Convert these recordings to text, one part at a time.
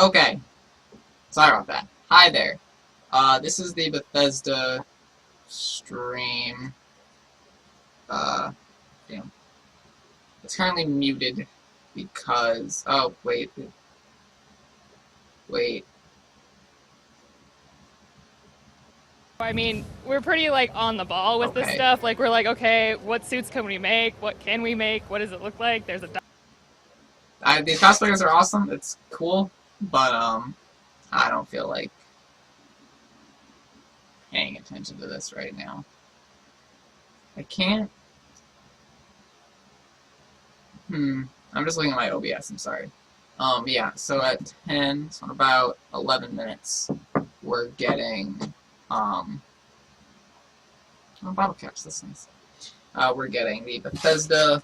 Okay, sorry about that. Hi there. This is the Bethesda stream. Damn. It's currently muted because... Oh, wait. Wait. I mean, we're pretty, like, on the ball with this Okay. stuff. Like, we're like, okay, what suits can we make? What can we make? What does it look like? There's a... The cosplayers are awesome. It's cool. But, I don't feel like paying attention to this right now. I can't... I'm just looking at my OBS, I'm sorry. Yeah, so at 10, so in about 11 minutes, we're getting, oh, bottle caps, that's nice. We're getting the Bethesda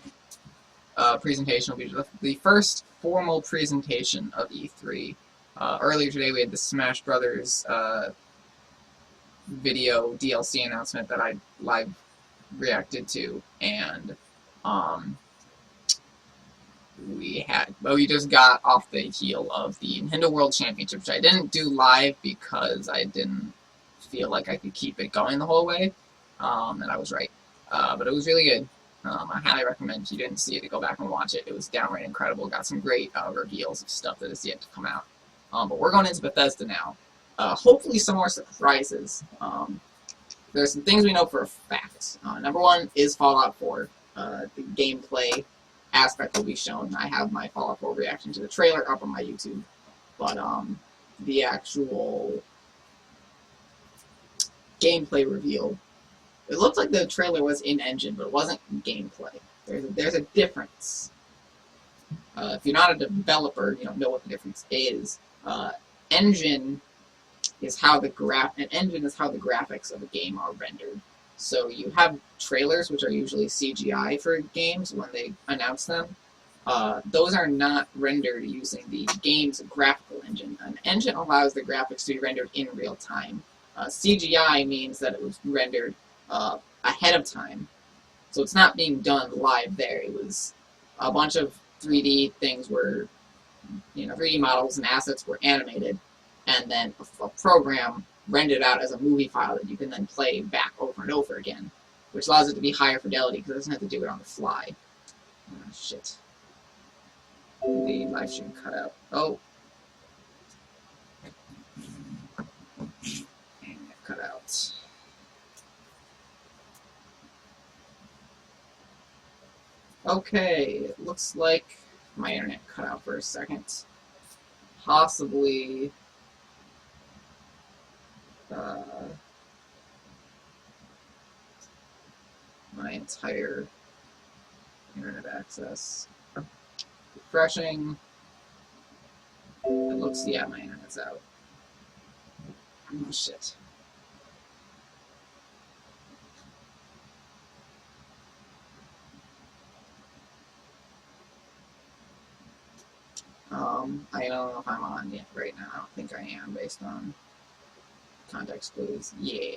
presentation, will be the first formal presentation of E3. Earlier today we had the Smash Brothers video DLC announcement that I live reacted to, and we just got off the heel of the Nintendo World Championship, which I didn't do live because I didn't feel like I could keep it going the whole way, and I was right. But it was really good. I highly recommend, if you didn't see it, to go back and watch it. It was downright incredible. Got some great reveals of stuff that is yet to come out. But we're going into Bethesda now. Hopefully some more surprises. There's some things we know for a fact. Number one is Fallout 4. The gameplay aspect will be shown. I have my Fallout 4 reaction to the trailer up on my YouTube. But the actual gameplay reveal, it looked like the trailer was in-engine, but it wasn't gameplay. There's a difference. If you're not a developer, you don't know what the difference is. Engine is how the graphics of a game are rendered. So you have trailers, which are usually CGI for games when they announce them. Those are not rendered using the game's graphical engine. An engine allows the graphics to be rendered in real time. CGI means that it was rendered ahead of time. So it's not being done live there. It was a bunch of 3D things were, 3D models and assets were animated, and then a program rendered out as a movie file that you can then play back over and over again, which allows it to be higher fidelity because it doesn't have to do it on the fly. Oh, shit. The live stream cut out. Oh. And it cut out. Okay, it looks like my internet cut out for a second. Possibly my entire internet access. Refreshing. It looks, yeah, my internet's out. Oh, shit. I don't know if I'm on yet right now. I don't think I am based on context clues. Yeah.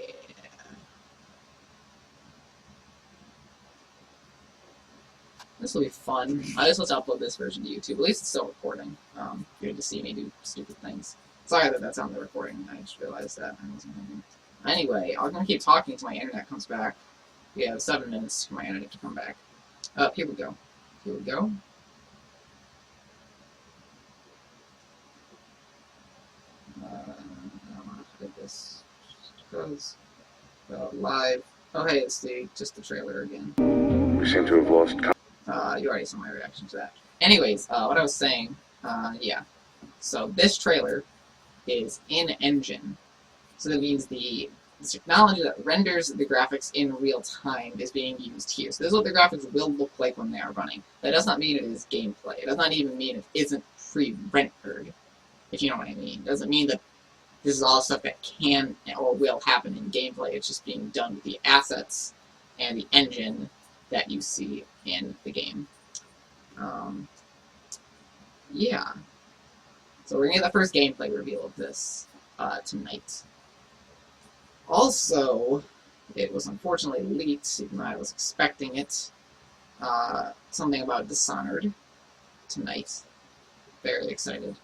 This will be fun. I just let's upload this version to YouTube. At least it's still recording. You get to see me do stupid things. Sorry that that's on the recording. I just realized that. I wasn't thinking. Anyway, I'm gonna keep talking until my internet comes back. We have 7 minutes for my internet to come back. Here we go. Here we go. This goes live. Oh, hey, it's just the trailer again. We seem to have lost. You already saw my reaction to that. Anyways, what I was saying, yeah. So this trailer is in-engine. So that means the technology that renders the graphics in real time is being used here. So this is what the graphics will look like when they are running. That does not mean it is gameplay. It does not even mean it isn't pre-rendered, if you know what I mean. It doesn't mean that this is all stuff that can or will happen in gameplay. It's just being done with the assets and the engine that you see in the game. Yeah. So we're going to get the first gameplay reveal of this tonight. Also, it was unfortunately leaked, even though I was expecting it. Something about Dishonored tonight. Very excited.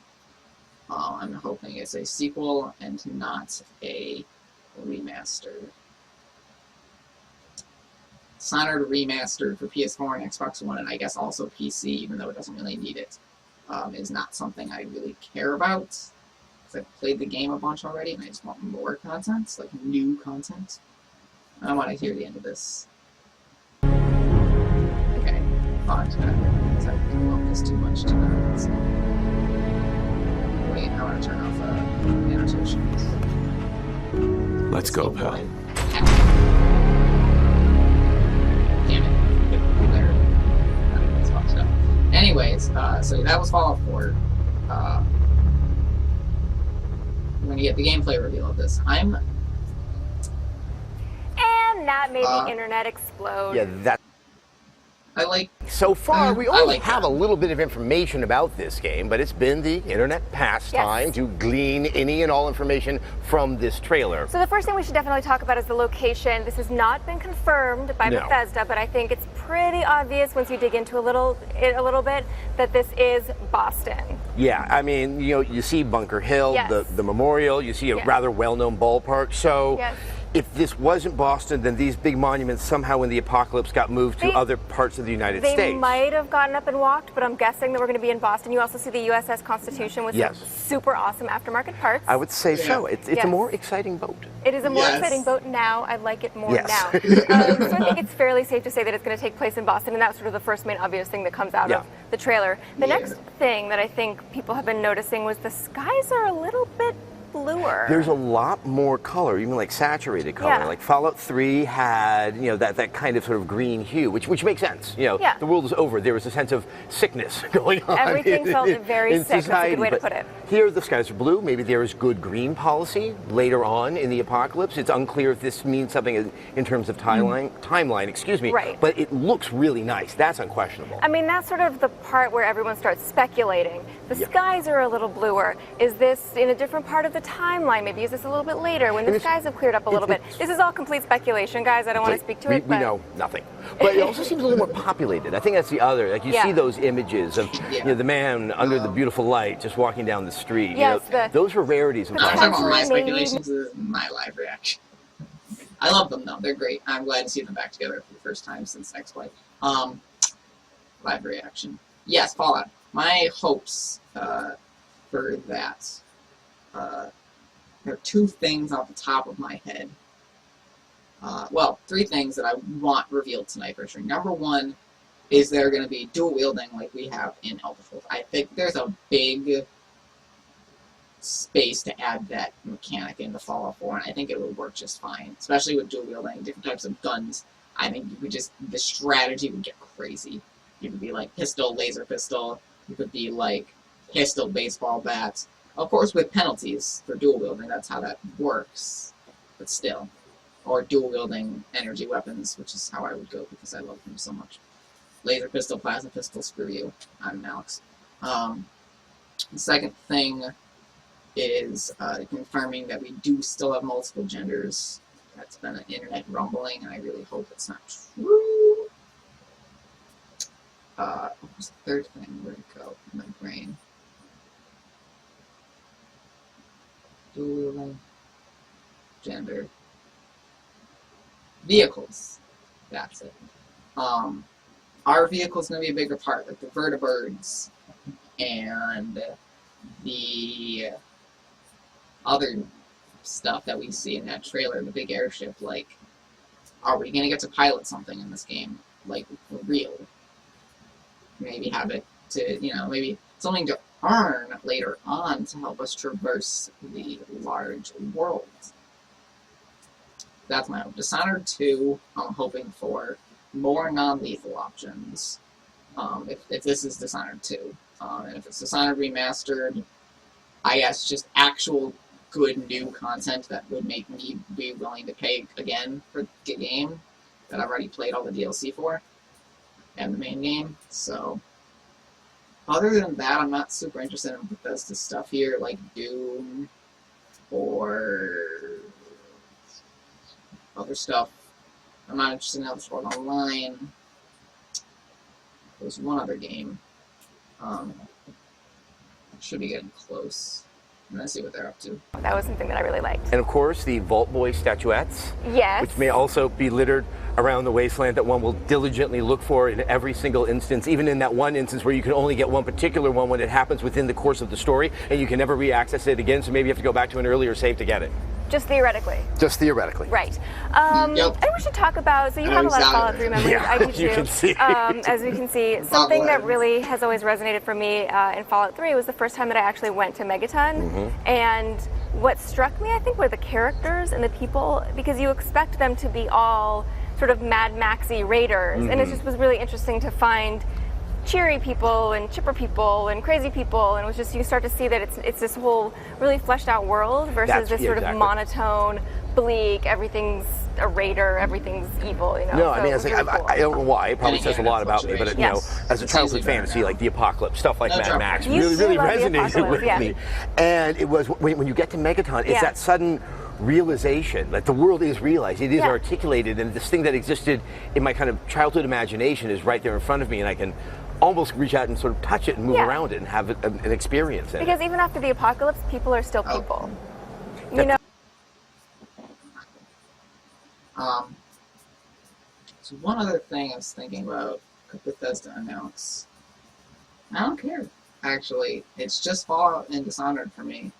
I'm hoping it's a sequel and not a remaster. Dishonored remastered for PS4 and Xbox One, and I guess also PC, even though it doesn't really need it, is not something I really care about. Because I've played the game a bunch already, and I just want more content, like new content. I don't want to hear the end of this. Okay, fine, because I love this too much to not. So. Wait, I want to turn off annotations. Let's go, pal. Damn it. There. That's fucked up. Anyways, so that was Fallout 4. We're gonna get the gameplay reveal of this. And that made the internet explode. Yeah, that. I like. So far, we only have that. a little bit of information about this game, but it's been the internet pastime to glean any and all information from this trailer. So the first thing we should definitely talk about is the location. This has not been confirmed by Bethesda, but I think it's pretty obvious once you dig into it a little bit that this is Boston. Yeah, I mean, you see Bunker Hill, the memorial, you see a rather well-known ballpark. So if this wasn't Boston, then these big monuments somehow in the apocalypse got moved to other parts of the United States. They might have gotten up and walked, but I'm guessing that we're going to be in Boston. You also see the USS Constitution with some super awesome aftermarket parts. I would say so. It's a more exciting boat. It is a more exciting boat now. I like it more now. So I think it's fairly safe to say that it's going to take place in Boston, and that's sort of the first main obvious thing that comes out of the trailer. The next thing that I think people have been noticing was the skies are a little bit bluer. There's a lot more color, even like saturated color. Like Fallout 3 had, that kind of sort of green hue, which makes sense. The world is over. There was a sense of sickness going on. Everything felt very sick. Society. That's a good way to put it. Here, the skies are blue. Maybe there is good green policy later on in the apocalypse. It's unclear if this means something in terms of timeline, excuse me. Right. But it looks really nice. That's unquestionable. I mean, that's sort of the part where everyone starts speculating. The skies are a little bluer. Is this in a different part of the timeline? Maybe is this a little bit later when the skies have cleared up a little bit? This is all complete speculation, guys. I don't want to speak to it. We know nothing. But it also seems a little more populated. I think that's the other. Like you see those images of the man under the beautiful light just walking down the street. Yes, those are rarities. I'm talking about my speculations. This is my live reaction. I love them though. They're great. I'm glad to see them back together for the first time since X-Play. Live reaction. Yes, Fallout. My hopes for that. There are two things off the top of my head. Well, three things that I want revealed tonight for sure. Number one, is there going to be dual wielding like we have in Elder Scrolls? I think there's a big space to add that mechanic into Fallout 4, and I think it would work just fine, especially with dual wielding, different types of guns. I think you could the strategy would get crazy. You could be like pistol, laser pistol. You could be like pistol, baseball bat. Of course, with penalties for dual wielding, that's how that works. But still. Or dual wielding energy weapons, which is how I would go because I love them so much. Laser pistol, plasma pistol, screw you. I'm Alex. The second thing is confirming that we do still have multiple genders. That's been an internet rumbling, and I really hope it's not true. What was the third thing? Where'd it go in my brain? Dual wielding, gender, vehicles. That's it. Our vehicle's going to be a bigger part, like the vertibirds and the other stuff that we see in that trailer, the big airship. Like, are we going to get to pilot something in this game? Like, for real? Maybe have it to, maybe something to earn later on to help us traverse the large world. That's my hope. Dishonored 2, I'm hoping for more non-lethal options. If this is Dishonored 2. And if it's Dishonored Remastered, I guess just actual good new content that would make me be willing to pay again for the game that I've already played all the DLC for. And the main game, so other than that, I'm not super interested in Bethesda stuff here, like Doom or other stuff. I'm not interested in Elder Scrolls Online. There's one other game. I should be getting close. and then see what they're up to. That was something that I really liked. And of course, the Vault Boy statuettes. Yes. Which may also be littered around the wasteland that one will diligently look for in every single instance, even in that one instance where you can only get one particular one when it happens within the course of the story, and you can never re-access it again, so maybe you have to go back to an earlier save to get it. Just theoretically. Just theoretically. Right. And we should talk about, so you have a lot of Fallout 3 memories, I do too. You can see. As we can see, something that really has always resonated for me in Fallout 3 was the first time that I actually went to Megaton. And what struck me, I think, were the characters and the people, because you expect them to be all sort of Mad Maxy raiders. And it just was really interesting to find cheery people and chipper people and crazy people, and it was just, you start to see that it's this whole really fleshed out world versus this sort of monotone, bleak, everything's a raider, everything's evil, you know. No, so I mean, it's like, cool. I don't know why. It probably says a lot about me, but you know, as a childhood fantasy, like the apocalypse, stuff like Mad Max, really resonated with me. And it was when you get to Megaton, it's that sudden realization that the world is realized, it is articulated, and this thing that existed in my kind of childhood imagination is right there in front of me, and I can almost reach out and sort of touch it and move around it and have an experience in it. Because even after the apocalypse, people are still people. You know. So one other thing I was thinking about, could Bethesda announce? I don't care, actually. It's just Fallout and Dishonored for me.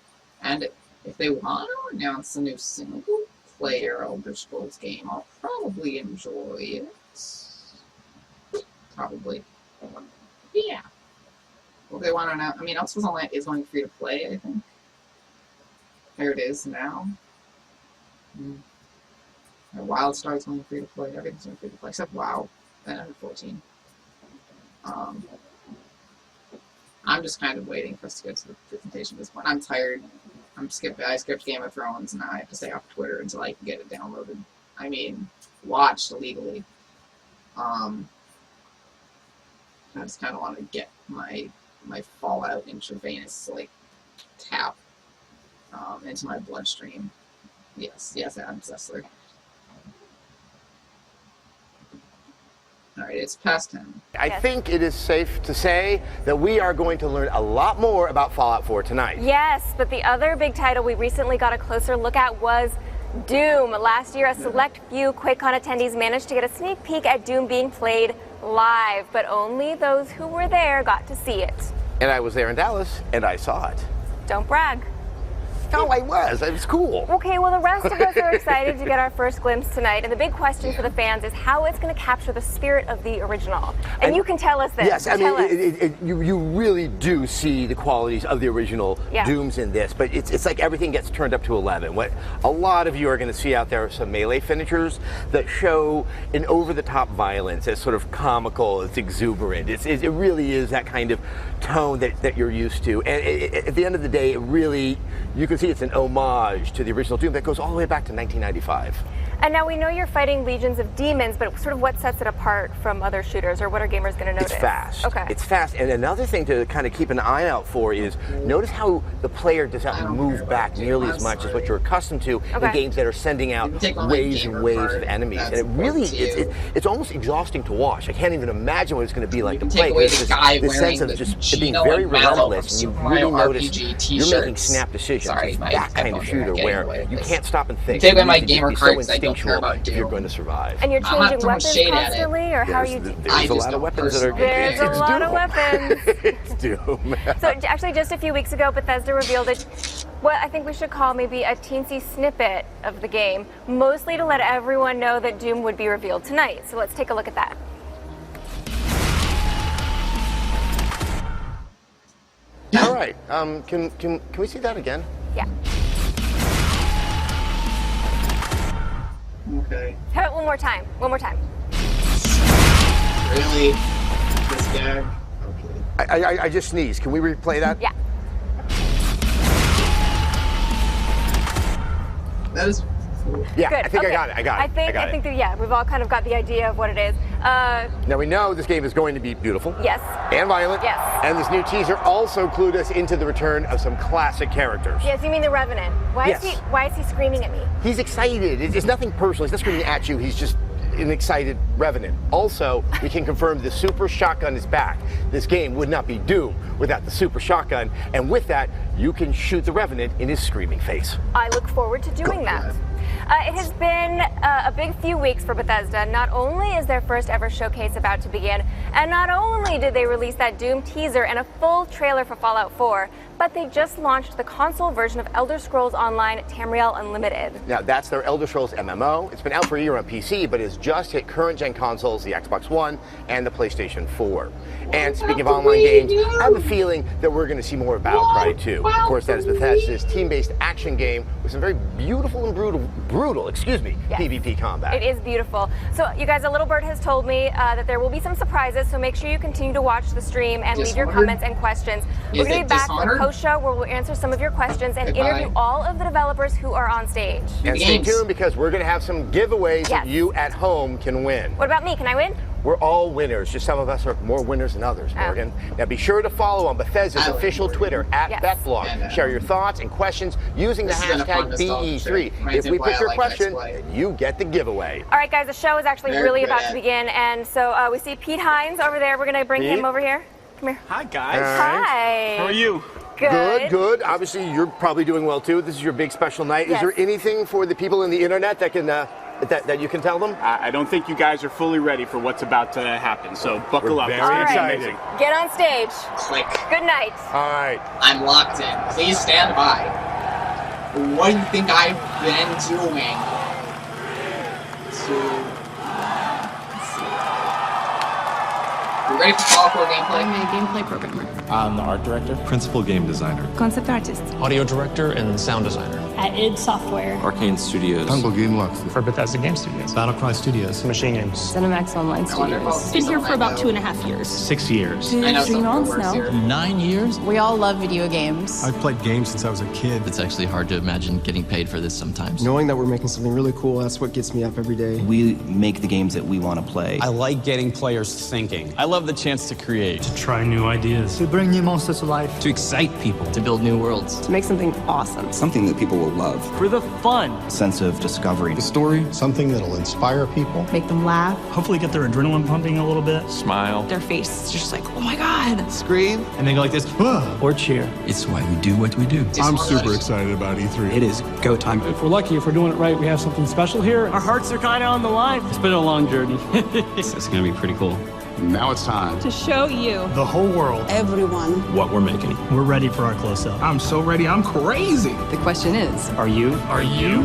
And if they want to announce a new single-player Elder Scrolls game, I'll probably enjoy it. Probably. Yeah. Well, they want to announce. I mean, Elseworlds Online is going free to play, I think. There it is now. WildStar's going free to play. Everything's going free to play except WoW and 14. I'm just kind of waiting for us to get to the presentation at this point. I'm tired. I skipped Game of Thrones, and now I have to stay off Twitter until I can get it downloaded. I mean, watched illegally. I just kind of want to get my Fallout intravenous tap into my bloodstream. Yes, Adam Sessler. All right, it's past 10. I think it is safe to say that we are going to learn a lot more about Fallout 4 tonight. Yes, but the other big title we recently got a closer look at was Doom. Last year, a select few QuakeCon attendees managed to get a sneak peek at Doom being played live, but only those who were there got to see it. And I was there in Dallas, and I saw it. Don't brag. No, I was. It was cool. Okay, well, the rest of us are excited to get our first glimpse tonight, and the big question for the fans is how it's going to capture the spirit of the original. And you can tell us this. Yes, I mean, you really do see the qualities of the original Dooms in this, but it's like everything gets turned up to 11. What a lot of you are going to see out there are some melee finishers that show an over-the-top violence. It's sort of comical, it's exuberant. It really is that kind of tone that you're used to. And at the end of the day, it really, you can see it's an homage to the original Doom that goes all the way back to 1995. And now we know you're fighting legions of demons, but sort of what sets it apart from other shooters, or what are gamers going to notice? It's fast. Okay. It's fast. And another thing to kind of keep an eye out for is notice how the player does not move back nearly as much as what you're accustomed to in games that are sending out waves and waves of enemies. And it really, it's almost exhausting to watch. I can't even imagine what it's going to be like to play. This sense of just it being very relentless, and you really notice you're making snap decisions. It's that kind of shooter where you can't stop and think. Take away my gamer cards, I don't care about if you're going to survive. And you're changing weapons constantly, or how are you? There's a lot of weapons that are good. There's a lot of weapons. It's Doom. So actually, just a few weeks ago, Bethesda revealed what I think we should call maybe a teensy snippet of the game, mostly to let everyone know that Doom would be revealed tonight. So let's take a look at that. All right. Can we see that again? Yeah. Okay. Have it one more time. One more time. Really? This gag? Okay. I just sneezed. Can we replay that? Yeah. That is cool. Yeah, Good. I think okay. I got it. I think that we've all kind of got the idea of what it is. Now we know this game is going to be beautiful. Yes. And violent. Yes. And this new teaser also clued us into the return of some classic characters. Yes, you mean the Revenant. Why is he screaming at me? He's excited. It's nothing personal. He's not screaming at you. He's just an excited Revenant. Also, we can confirm the Super Shotgun is back. This game would not be Doom without the Super Shotgun, and with that, you can shoot the Revenant in his screaming face. I look forward to doing that. It has been a big few weeks for Bethesda. Not only is their first ever showcase about to begin, and not only did they release that Doom teaser and a full trailer for Fallout 4, but they just launched the console version of Elder Scrolls Online Tamriel Unlimited. Now, that's their Elder Scrolls MMO. It's been out for a year on PC, but has just hit current-gen consoles, the Xbox One and the PlayStation 4. And speaking of online games, I have a feeling that we're going to see more of Battlecry 2. Of course, that is Bethesda's team-based action game with some very beautiful and brutal, yes, PvP combat. It is beautiful. So, you guys, a little bird has told me that there will be some surprises, so make sure you continue to watch the stream and leave your comments and questions. We're going to be back for the post-show where we'll answer some of your questions and interview all of the developers who are on stage. And stay tuned because we're going to have some giveaways that you at home can win. What about me? Can I win? We're all winners. Just some of us are more winners than others, Morgan. Now be sure to follow on Bethesda's official Twitter @BethBlog. Share your thoughts and questions using the hashtag BE3. If we pick your question, you get the giveaway. All right, guys, the show is actually really about to begin, and so we see Pete Hines over there. We're going to bring him over here. Come here. Hi, guys. Hi. How are you? Good. Obviously, you're probably doing well too. This is your big special night. Is there anything for the people in the internet that can that you can tell them? I don't think you guys are fully ready for what's about to happen, so buckle up. Very excited. Get on stage. Click. Good night. All right. I'm locked in. Please stand by. What do you think I've been doing let's see. You ready for Fallout 4 gameplay? I'm a gameplay programmer. I'm the art director. Principal game designer. Concept artist. Audio director and sound designer. At id Software. Arcane Studios. Tango Gameworks. For Bethesda Game Studios. Battlecry Studios. Machine Games. Cinemax Online Studios. Been here for about 2.5 years. 6 years. I know 3 months now. 9 years? We all love video games. I've played games since I was a kid. It's actually hard to imagine getting paid for this sometimes. Knowing that we're making something really cool, that's what gets me up every day. We make the games that we want to play. I like getting players thinking. I love the chance to create. To try new ideas. To bring new monsters to life. To excite people. To build new worlds. To make something awesome. Something that people will love. For the fun. A sense of discovery. The story, something that'll inspire people. Make them laugh. Hopefully get their adrenaline pumping a little bit. Smile. Their face is just like, oh my God. Scream. And they go like this, or cheer. It's why we do what we do. I'm super excited about E3. It is go time. If we're lucky, if we're doing it right, we have something special here. Our hearts are kind of on the line. It's been a long journey. It's going to be pretty cool. Now it's time To show you. The whole world. Everyone. What we're making. We're ready for our close-up. I'm so ready, I'm crazy. The question is, Are you? Are you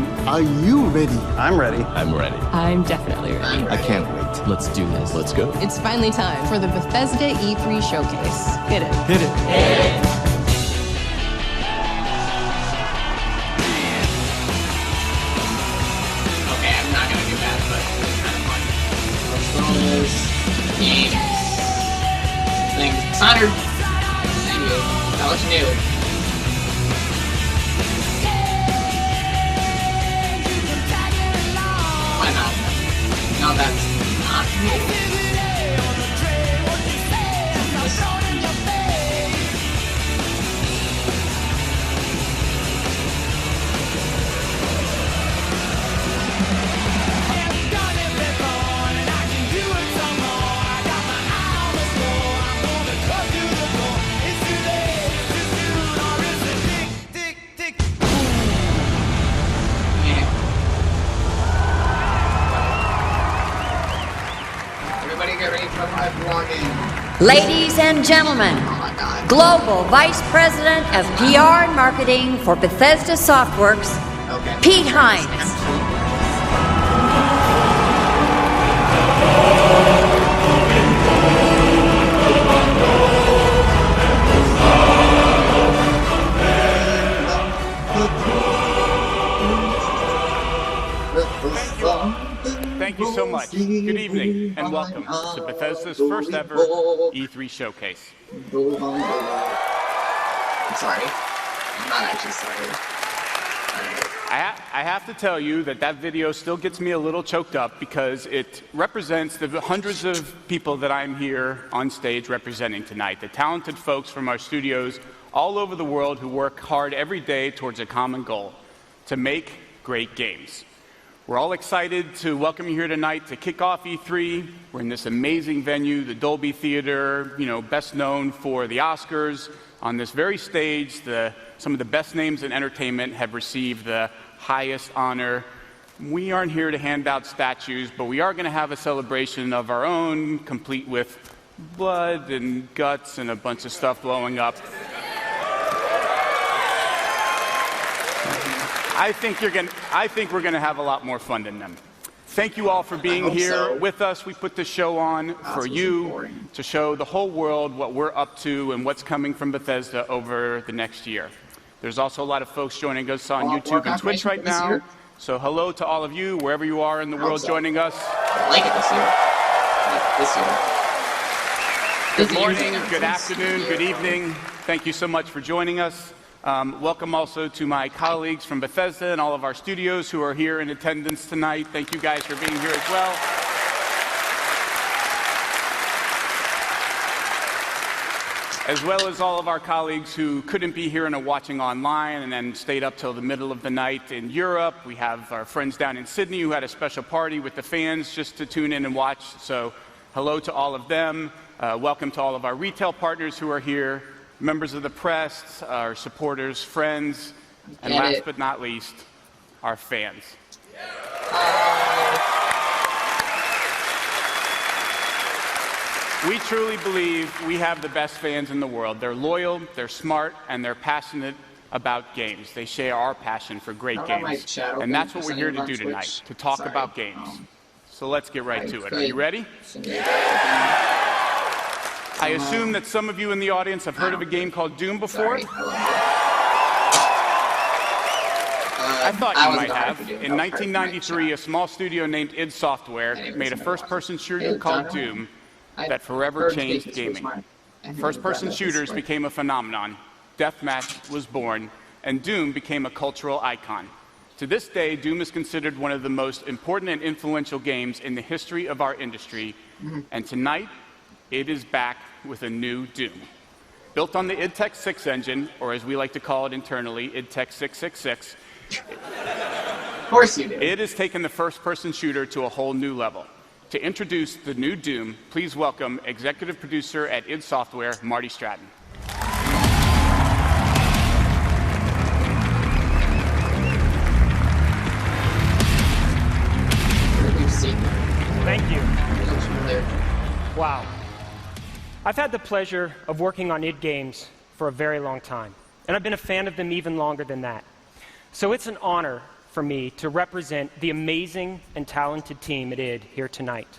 ready? I'm ready. I'm ready. I'm definitely ready. I can't wait. Let's do this. Let's go. It's finally time for the Bethesda E3 showcase. Hit it. Hit it. Okay, I'm not gonna do that, but it's kind of fun. Bonus games. Things. Designer. Thank you. That looks new. Why not? No, that's not new. Everybody get ready for my vlogging. Ladies and gentlemen, Global Vice President of PR and Marketing for Bethesda Softworks, Pete Hines. Thank you so much. Good evening and welcome to Bethesda's first ever E3 showcase. I'm sorry. I'm not actually sorry. I have to tell you that video still gets me a little choked up because it represents the hundreds of people that I'm here on stage representing tonight, the talented folks from our studios all over the world who work hard every day towards a common goal, to make great games. We're all excited to welcome you here tonight to kick off E3. We're in this amazing venue, the Dolby Theater, best known for the Oscars. On this very stage, some of the best names in entertainment have received the highest honor. We aren't here to hand out statues, but we are going to have a celebration of our own, complete with blood and guts and a bunch of stuff blowing up. I think we're going to have a lot more fun than them. Thank you all for being here with us. We put this show on for you to show the whole world what we're up to and what's coming from Bethesda over the next year. There's also a lot of folks joining us on YouTube and Twitch right now. So hello to all of you, wherever you are in the world joining us. I like it this year. Good morning, good afternoon, good evening. Thank you so much for joining us. Welcome also to my colleagues from Bethesda and all of our studios who are here in attendance tonight. Thank you guys for being here as well. As well as all of our colleagues who couldn't be here and are watching online and then stayed up till the middle of the night in Europe. We have our friends down in Sydney who had a special party with the fans just to tune in and watch. So hello to all of them. Welcome to all of our retail partners who are here. Members of the press, our supporters, friends, and last but not least, our fans. We truly believe we have the best fans in the world. They're loyal, they're smart, and they're passionate about games. They share our passion for great games. And that's what we're here to do tonight, to talk about games. So let's get right to it. Are you ready? I assume that some of you in the audience have heard of a game called Doom before. I thought you might have. In 1993, a small studio named id Software made a first-person shooter called Doom that forever changed gaming. First-person shooters became a phenomenon. Deathmatch was born, and Doom became a cultural icon. To this day, Doom is considered one of the most important and influential games in the history of our industry, and tonight, it is back with a new Doom. Built on the id Tech 6 engine, or as we like to call it internally, id Tech 666, of course you do. It has taken the first-person shooter to a whole new level. To introduce the new Doom, please welcome executive producer at id Software, Marty Stratton. Thank you. Wow. I've had the pleasure of working on id games for a very long time, and I've been a fan of them even longer than that. So it's an honor for me to represent the amazing and talented team at id here tonight.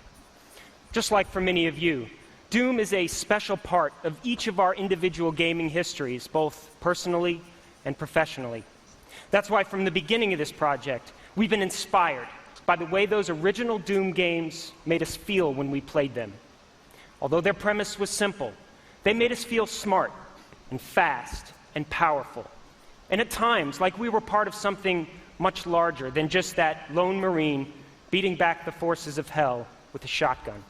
Just like for many of you, Doom is a special part of each of our individual gaming histories, both personally and professionally. That's why from the beginning of this project, we've been inspired by the way those original Doom games made us feel when we played them. Although their premise was simple, they made us feel smart and fast and powerful, and at times like we were part of something much larger than just that lone Marine beating back the forces of hell with a shotgun.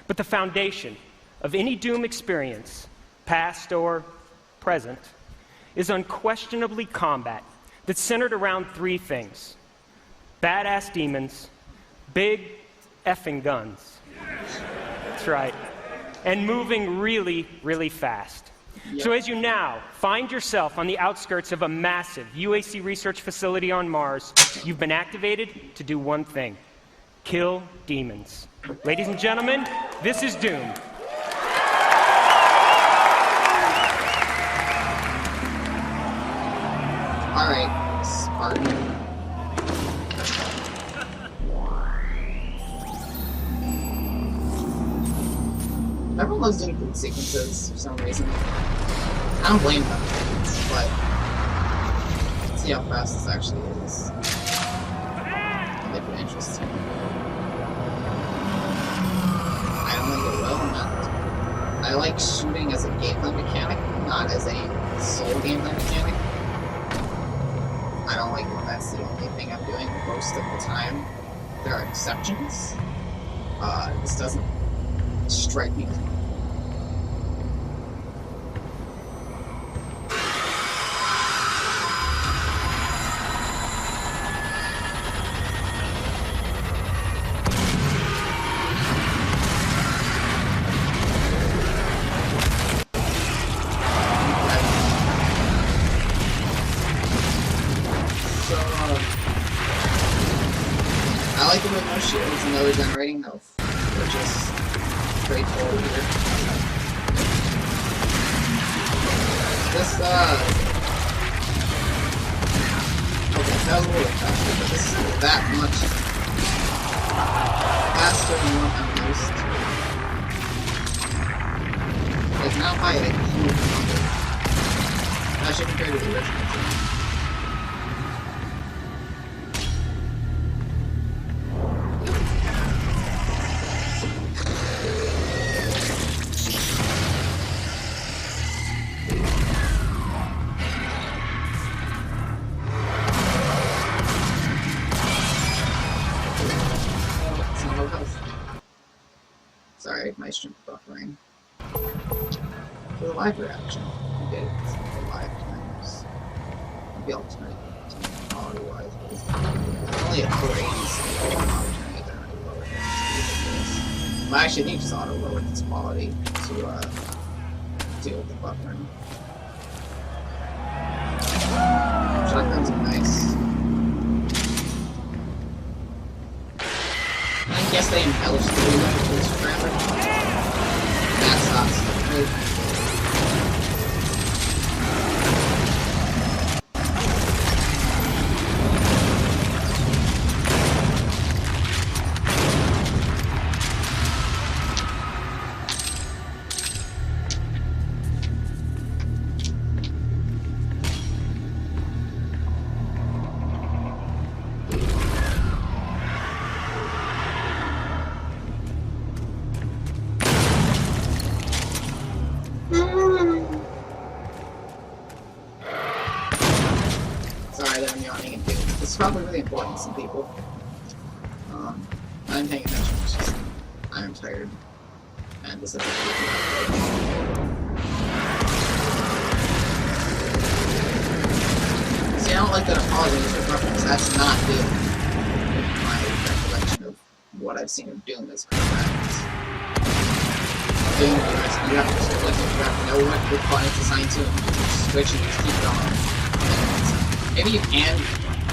But the foundation of any Doom experience, past or present, is unquestionably combat that's centered around three things: badass demons, big effing guns. That's right. And moving really, really fast. Yep. So as you now find yourself on the outskirts of a massive UAC research facility on Mars, you've been activated to do one thing: kill demons. Ladies and gentlemen, this is Doom. All right, Spartan. Everyone loves doing boot sequences for some reason. I don't blame them, but let's see how fast this actually is. Make it interesting. I don't think it will. I like shooting as a gameplay mechanic, not as a sole gameplay mechanic. I don't like when that's the only thing I'm doing most of the time. There are exceptions. This doesn't strike me as like it with no shields and they're generating health, which is straightforward here. This, okay, that was a little faster, but this is that much faster than what I'm used to. Like, now I had a huge number. Actually, compared to the original game. Sorry, my stream buffering. For the live reaction, we did it for live times. Maybe I'll turn it quality wise, but it's only at 480, so I'll turn it down to lower. I actually need to auto lower its quality to deal with the buffering. Shotguns are nice. I guess they embellished the reload for this forever. That sucks. Sorry that I'm yawning and doing this is probably really important to some people. I'm paying attention, it's just I'm tired. And this is See, I don't like that apologies for reference. That's not Doom. My recollection of what I've seen of Doom is correct. Doom, you have to select it, you have to know what buttons to assign to, and switch and just keep going. Maybe you can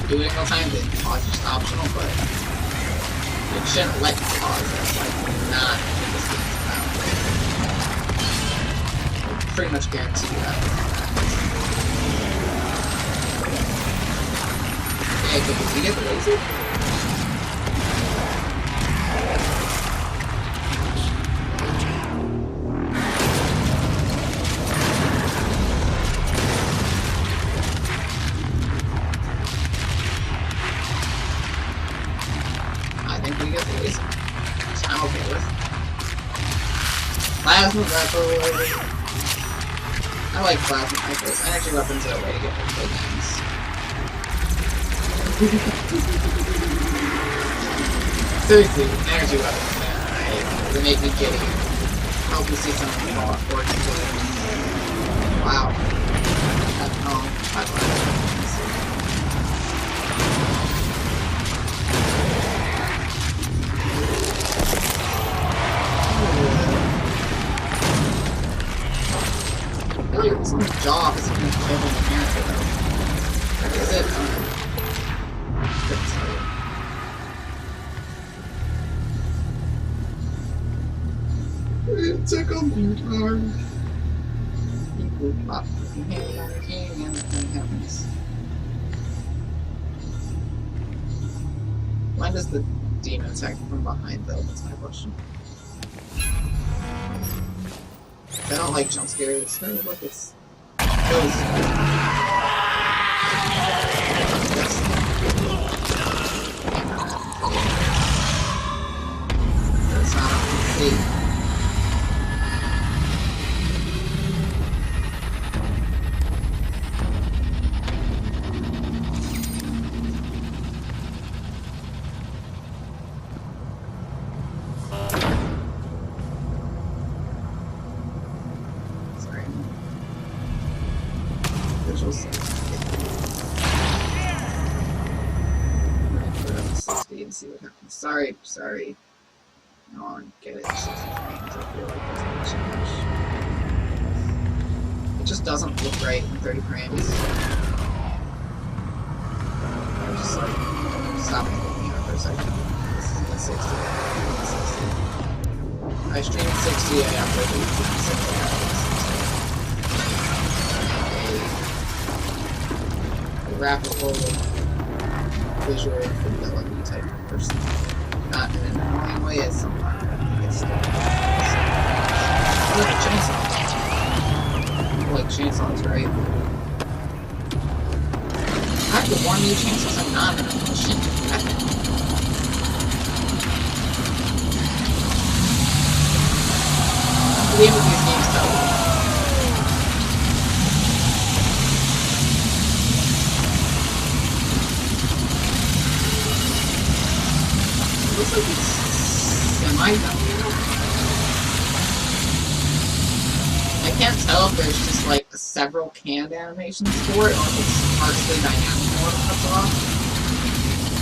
do it in real time, the pause is just optional, but it shouldn't let you pause. That's like not what this game's about. I pretty much guarantee you that. Hey, did you get the laser? I'm okay with. Plasma rifles. I like plasma rifles. Energy weapons are a way to get more tokens. Seriously, energy weapons, man. They make me giddy. I hope you see something more important to it. Wow. Oh, It's my job is to kill the character though. Is it? It's a computer. Why does the demon attack from behind though? That's my question. I don't like jump scares. Look, it's goes. That's not safe. And see what happens. Sorry. No, I don't get it. 60 frames. I feel like that's too much. It just doesn't look right in 30 frames. I just like stop looking at it for a second. This see it after the graphical, visual fidelity type of person. Not in an annoying way as sometimes it's still. Like chainsaws. Like chainsaws, right? I have to warn you, chainsaws are not an efficient weapon. The aim of these games, though. Looks like it's semi-done. I can't tell if there's just like several canned animations for it, or if it's partially dynamic mode cuts off.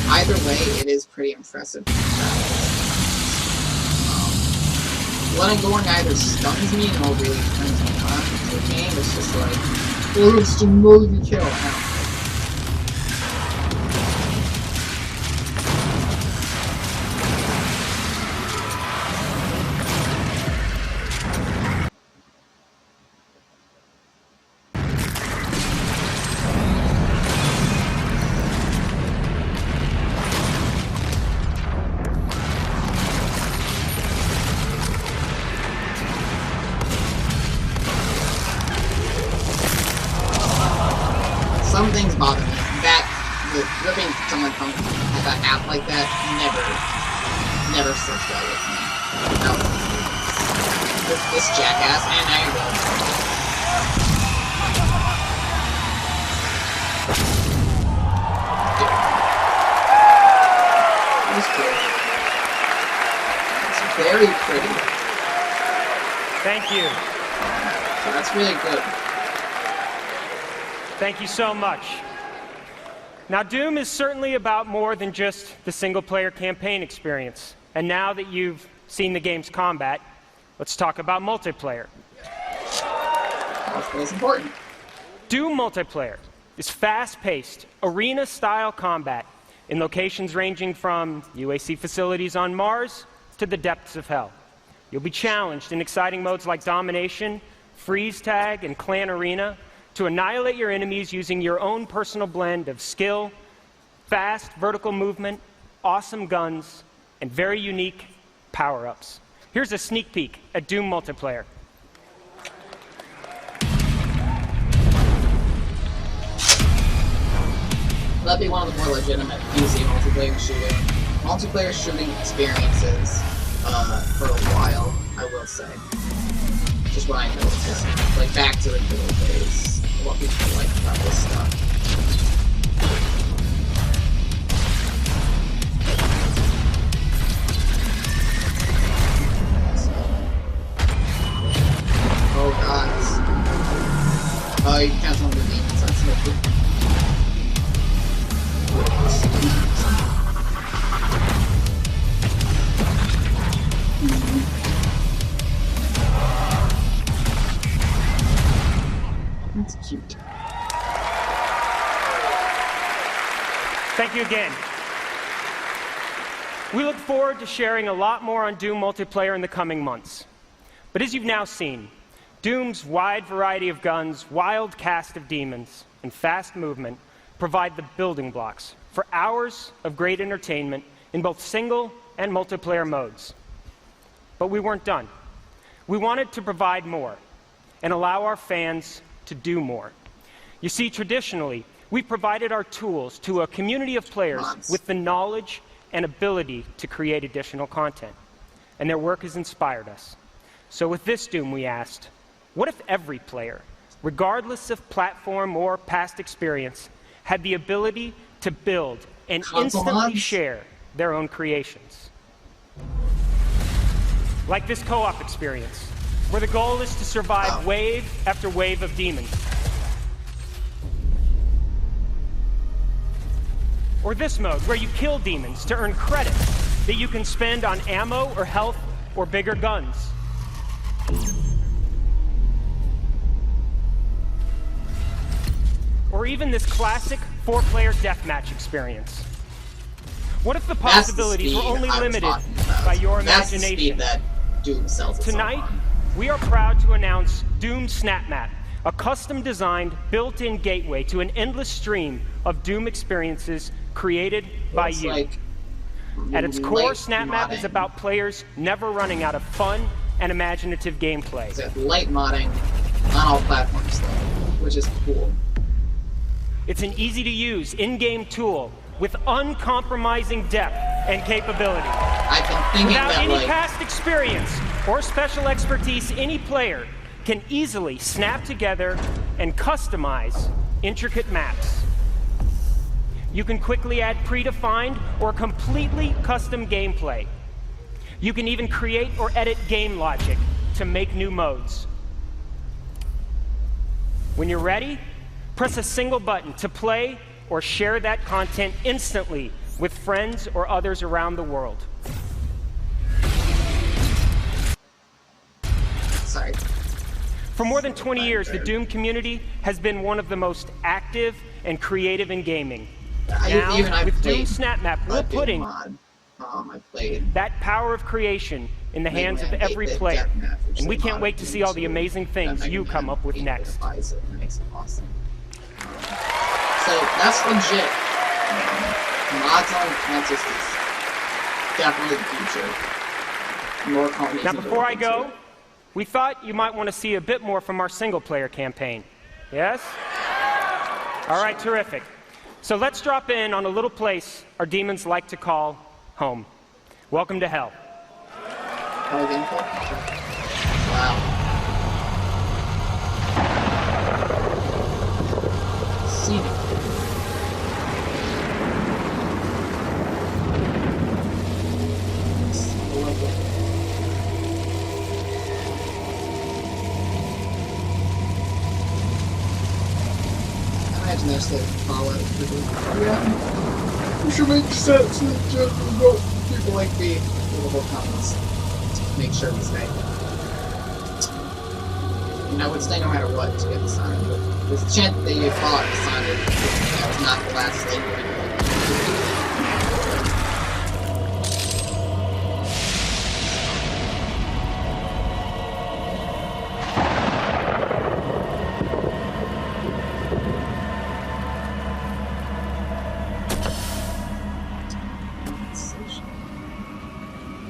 Either way, it is pretty impressive. Letting go on either stuns me or really turns me on to the game. It's just like, oh, it's a movie kill. Ow. Some things bother me. That, ripping someone from a app like that, never sits well with me. No. This jackass, and now you're dead. It was cool. It's very pretty. Thank you. So that's really good. Thank you so much. Now, Doom is certainly about more than just the single-player campaign experience. And now that you've seen the game's combat, let's talk about multiplayer. Multiplayer is important. Doom multiplayer is fast-paced, arena-style combat in locations ranging from UAC facilities on Mars to the depths of hell. You'll be challenged in exciting modes like Domination, Freeze Tag, and Clan Arena to annihilate your enemies using your own personal blend of skill, fast vertical movement, awesome guns, and very unique power-ups. Here's a sneak peek at Doom multiplayer. That'd be one of the more legitimate PC multiplayer shooting experiences for a while, I will say. Just what I noticed. Like back to the good old days. What people like about this stuff. Oh god. Oh, you can cancel the demons, that's no good. That's cute. Thank you again. We look forward to sharing a lot more on Doom multiplayer in the coming months. But as you've now seen, Doom's wide variety of guns, wild cast of demons, and fast movement provide the building blocks for hours of great entertainment in both single and multiplayer modes. But we weren't done. We wanted to provide more and allow our fans to do more. You see, traditionally, we provided our tools to a community of players with the knowledge and ability to create additional content. And their work has inspired us. So with this Doom, we asked, what if every player, regardless of platform or past experience, had the ability to build and instantly share their own creations? Like this co-op experience, where the goal is to survive wave after wave of demons. Or this mode, where you kill demons to earn credits that you can spend on ammo or health or bigger guns. Or even this classic 4-player deathmatch experience. What if the possibilities were only limited by your imagination? That's the speed that Doom sells itself Tonight, on. we are proud to announce Doom SnapMap, a custom-designed, built-in gateway to an endless stream of Doom experiences created by you. Like at its core, light SnapMap is modding. about players never running out of fun and imaginative gameplay. It's light modding on all platforms, though, which is cool. It's an easy-to-use in-game tool with uncompromising depth and capability. I've been thinking Without that, any like, past experience or special expertise, any player can easily snap together and customize intricate maps. You can quickly add predefined or completely custom gameplay. You can even create or edit game logic to make new modes. When you're ready, press a single button to play or share that content instantly with friends or others around the world. Sorry. For more than 20 years, the Doom community has been one of the most active and creative in gaming. Now, with Doom SnapMap, we're putting that power of creation in the hands of every player, and we can't wait to see all the amazing things you come up with next. Makes it awesome. So that's legit. Mods on consoles is definitely the future. More companies. Now, before I go, we thought you might want to see a bit more from our single-player campaign. Yes? All right, terrific. So let's drop in on a little place our demons like to call home. Welcome to hell. Wow. Scenic. Imagine there's like Fallout. Yeah, we should make sense in general. People like me in the whole comments to make sure we stay. And I would stay no matter what to get the sign, but there's a chance that you fall out the sign that was not the last thing.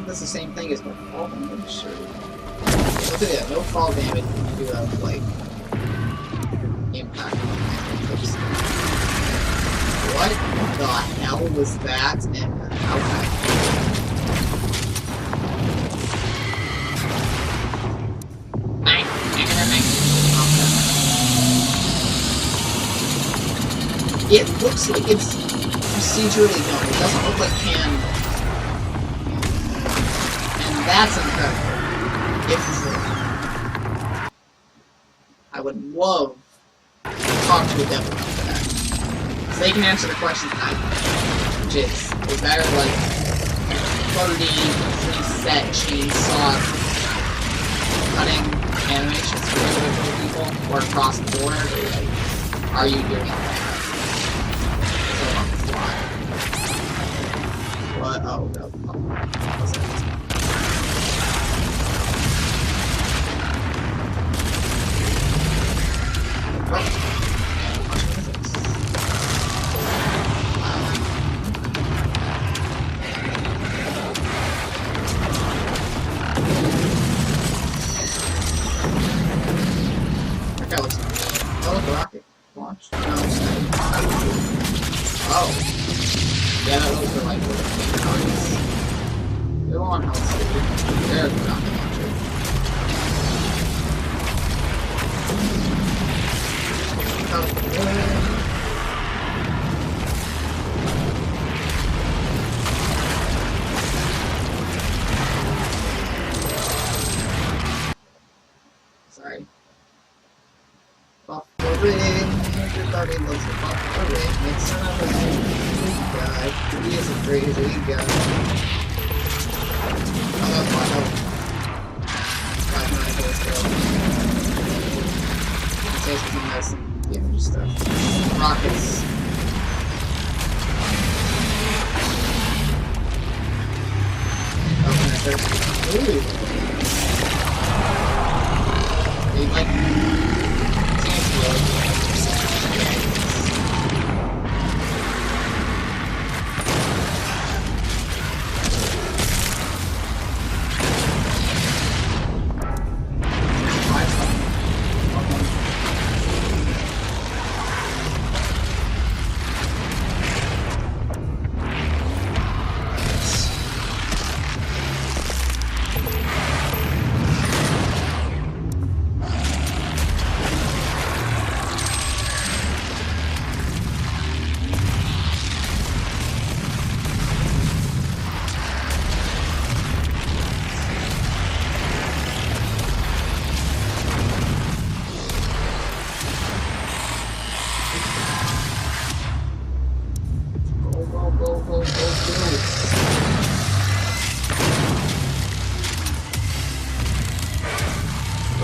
That's the same thing as no fall damage. Sure. Look at that, no fall damage when you do have like impact. What the hell was that? And okay. Bang! It looks like it's procedurally done. It doesn't look like canned. That's incredible. If true. I would love to talk to a dev about that. So they can answer the questions I have. Which is that like 30 preset chainsaw cutting animations for individual people or across the board? Or like, are you doing that? What? Oh, no. What's that? Oh. Yeah, that looks like the targets. Go on, health. There's the rocket launcher. Sorry. Buff the ring. Everybody loves the buff the ring. It's another crazy guy. He is a crazy guy. Oh, that's my health. 5 minutes ago. It has some damage stuff. Rockets. Ooh.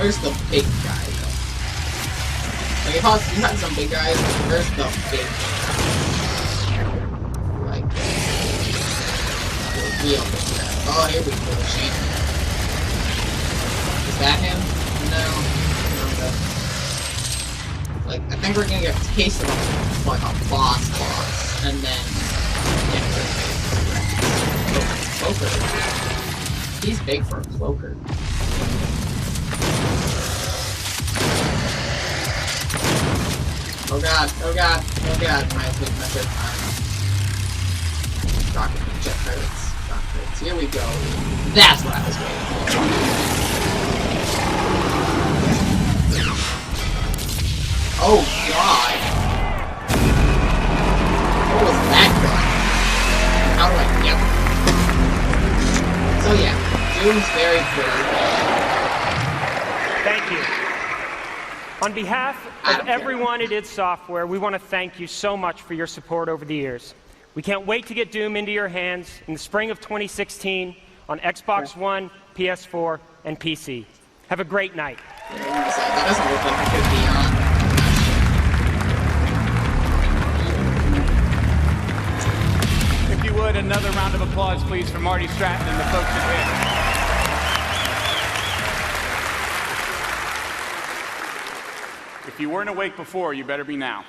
Where's the big guy, though? Like, you had some big guys, where's the big guy? Like, the real big guy. Oh, here we go, Shane. Is that him? No. Like, I think we're gonna get a taste of like a boss, and then get rid of it. Cloaker. He's big for a cloaker. Oh god, oh god, oh god, my good time. Rocket jet pirates. Here we go. That's what I was waiting for. Oh god! What was that gun? How do I... Yep. So yeah, Doom's very pretty. Thank you. On behalf of everyone at id Software, we want to thank you so much for your support over the years. We can't wait to get Doom into your hands in the spring of 2016 on Xbox One, PS4, and PC. Have a great night. That doesn't look like it could be on. If you would, another round of applause, please, for Marty Stratton and the folks at Bethesda. If you weren't awake before, you better be now.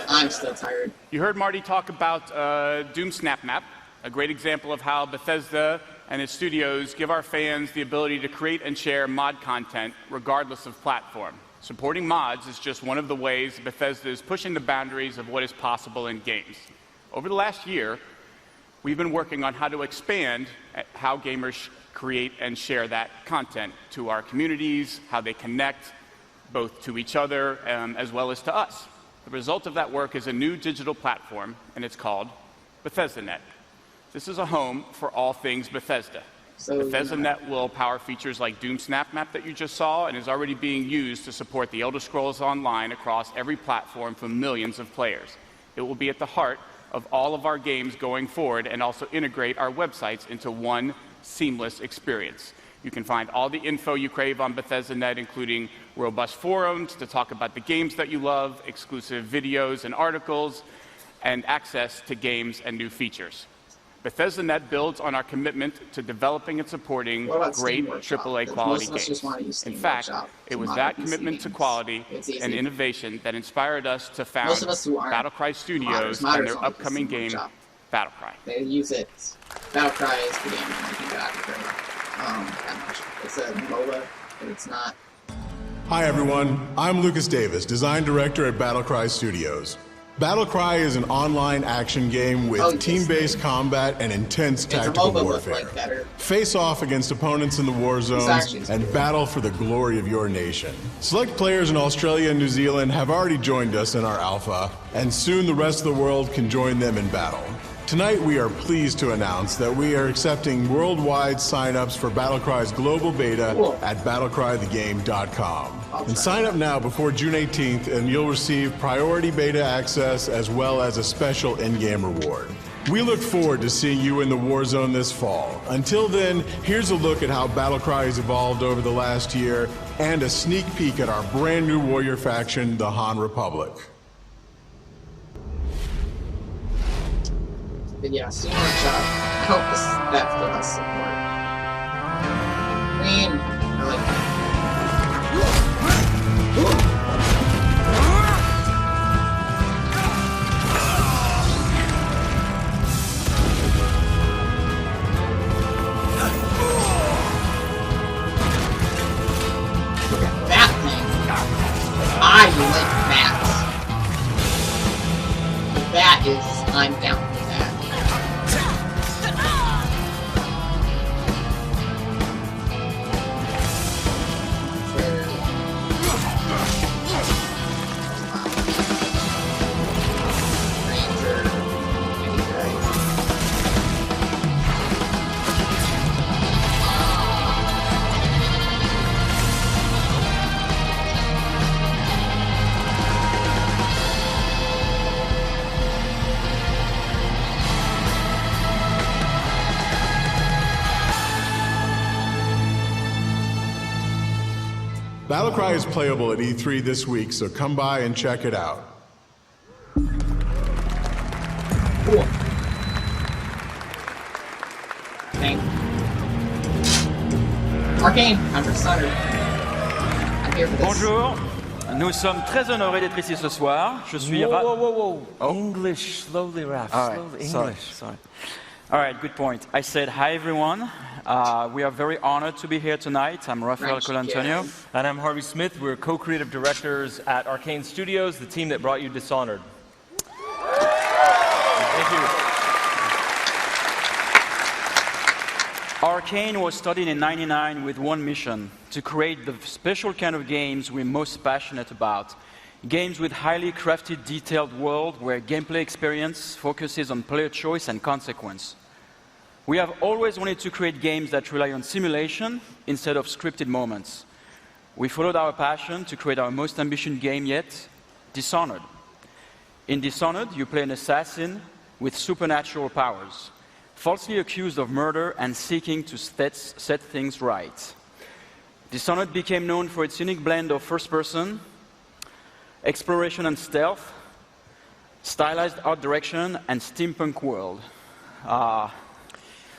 I'm still tired. You heard Marty talk about Doom Snap Map, a great example of how Bethesda and its studios give our fans the ability to create and share mod content regardless of platform. Supporting mods is just one of the ways Bethesda is pushing the boundaries of what is possible in games. Over the last year, we've been working on how to expand how gamers create and share that content to our communities, how they connect both to each other as well as to us. The result of that work is a new digital platform, and it's called BethesdaNet. This is a home for all things Bethesda. BethesdaNet will power features like Doom Snap Map that you just saw and is already being used to support the Elder Scrolls Online across every platform for millions of players. It will be at the heart of all of our games going forward and also integrate our websites into one seamless experience. You can find all the info you crave on BethesdaNet, including robust forums to talk about the games that you love, exclusive videos and articles, and access to games and new features. BethesdaNet builds on our commitment to developing and supporting great AAA quality games. In fact, it was that commitment to quality and innovation that inspired us to found Battlecry Studios and their upcoming game, Battlecry. They use it. Battlecry is the game you can get out of it. It's a MOBA, but it's not. Hi everyone, I'm Lucas Davis, design director at Battlecry Studios. Battlecry is an online action game with team-based combat and intense tactical warfare. Face off against opponents in the war zones and battle for the glory of your nation. Select players in Australia and New Zealand have already joined us in our alpha, and soon the rest of the world can join them in battle. Tonight we are pleased to announce that we are accepting worldwide sign-ups for Battlecry's global beta at battlecrythegame.com. And sign up now before June 18th and you'll receive priority beta access as well as a special in-game reward. We look forward to seeing you in the war zone this fall. Until then, here's a look at how Battlecry has evolved over the last year and a sneak peek at our brand new warrior faction, the Han Republic. But yeah, Steam Workshop, I hope that still has support. Queen, I like that. Look at that thing. I like that. That is, I'm down with that. Battlecry is playable at E3 this week, so come by and check it out. Cool. Thank you. Arcane, I'm Dishonored. I'm here for this. Bonjour. Nous sommes très honorés d'être ici ce soir. Je suis Whoa. English, slowly, Raph. Slowly. English. Sorry. All right, good point. I said hi, everyone. We are very honored to be here tonight. I'm Rafael Colantonio. And I'm Harvey Smith. We're co-creative directors at Arcane Studios, the team that brought you Dishonored. Thank you. Arcane was started in '99 with one mission, to create the special kind of games we're most passionate about. Games with highly crafted, detailed world where gameplay experience focuses on player choice and consequence. We have always wanted to create games that rely on simulation instead of scripted moments. We followed our passion to create our most ambitious game yet, Dishonored. In Dishonored, you play an assassin with supernatural powers, falsely accused of murder and seeking to set things right. Dishonored became known for its unique blend of first-person, exploration and stealth, stylized art direction, and steampunk world.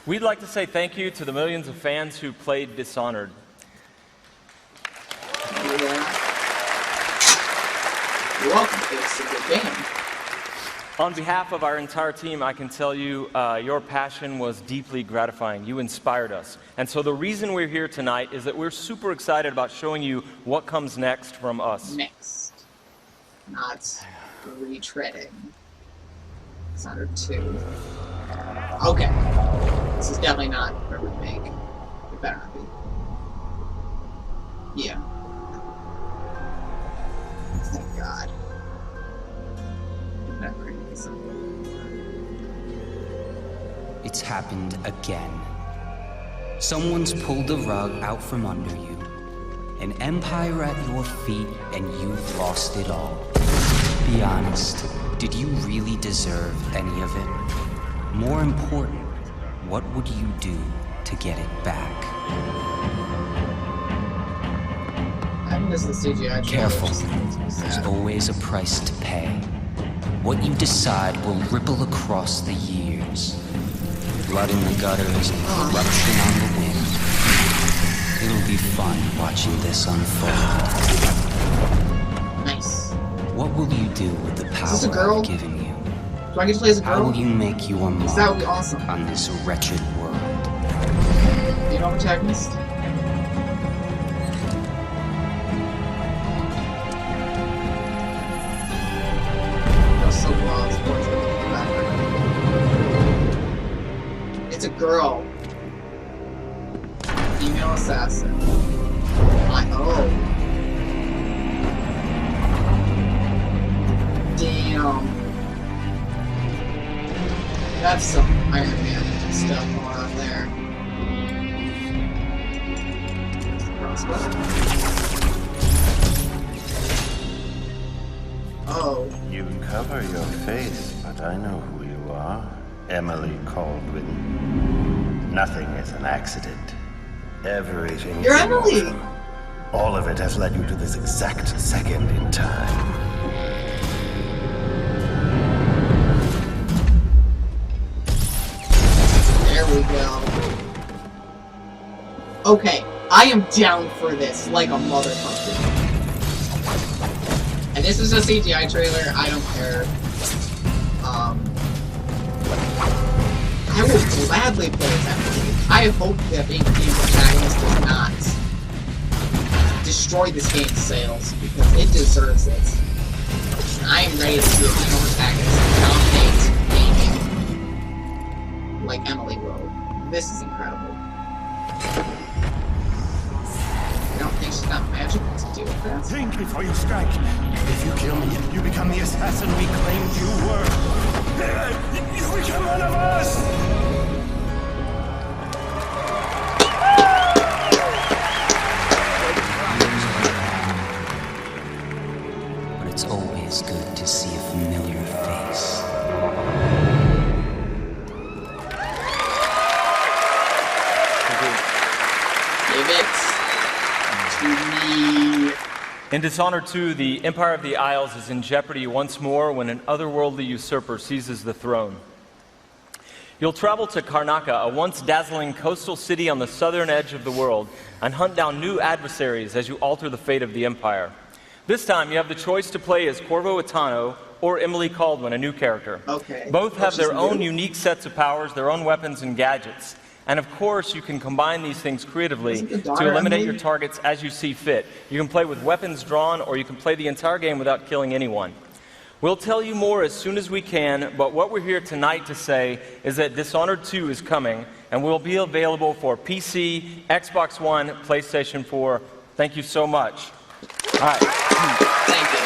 We'd like to say thank you to the millions of fans who played Dishonored. You're welcome. It's a good game. On behalf of our entire team, I can tell you your passion was deeply gratifying. You inspired us. And so the reason we're here tonight is that we're super excited about showing you what comes next from us. Next. Not retreading. Dishonored 2. Okay. This is definitely not a remake. It better not be. Yeah. Thank God. It's happened again. Someone's pulled the rug out from under you. An empire at your feet, and you've lost it all. Be honest, did you really deserve any of it? More important, what would you do to get it back? I miss the CGI. Careful, there's always a price to pay. What you decide will ripple across the years. Blood in the gutters and corruption on the wind. It'll be fun watching this unfold. Nice. What will you do with the power I've given you? Do I get to play as a girl? How will you make your mark that would be awesome. On this wretched world? You know, protagonist? It's a girl. Female assassin. Damn. That's some Iron Man stuff going on there. Oh. You cover your face, but I know who you are. Emily Caldwin. Nothing is an accident. Everything You're is Emily! emotional. All of it has led you to this exact second in time. There we go. Okay, I am down for this like a motherfucker. And this is a CGI trailer, I don't care. I will gladly play as Emily. I hope that being the protagonist does not destroy this game's sales, because it deserves it. I am ready to see a female protagonist dominate gaming like Emily will. This is incredible. I don't think she's got magic to do with that. Think before you strike. If you kill me, you become the assassin we claimed you were. You become one of us! But it's always good to see a familiar face. Give it to me. In Dishonored 2, the Empire of the Isles is in jeopardy once more when an otherworldly usurper seizes the throne. You'll travel to Karnaca, a once dazzling coastal city on the southern edge of the world, and hunt down new adversaries as you alter the fate of the Empire. This time, you have the choice to play as Corvo Attano or Emily Caldwin, a new character. Okay. Both have their own unique sets of powers, their own weapons and gadgets. And of course, you can combine these things creatively to eliminate your targets as you see fit. You can play with weapons drawn, or you can play the entire game without killing anyone. We'll tell you more as soon as we can, but what we're here tonight to say is that Dishonored 2 is coming, and will be available for PC, Xbox One, PlayStation 4. Thank you so much. All right. Thank you.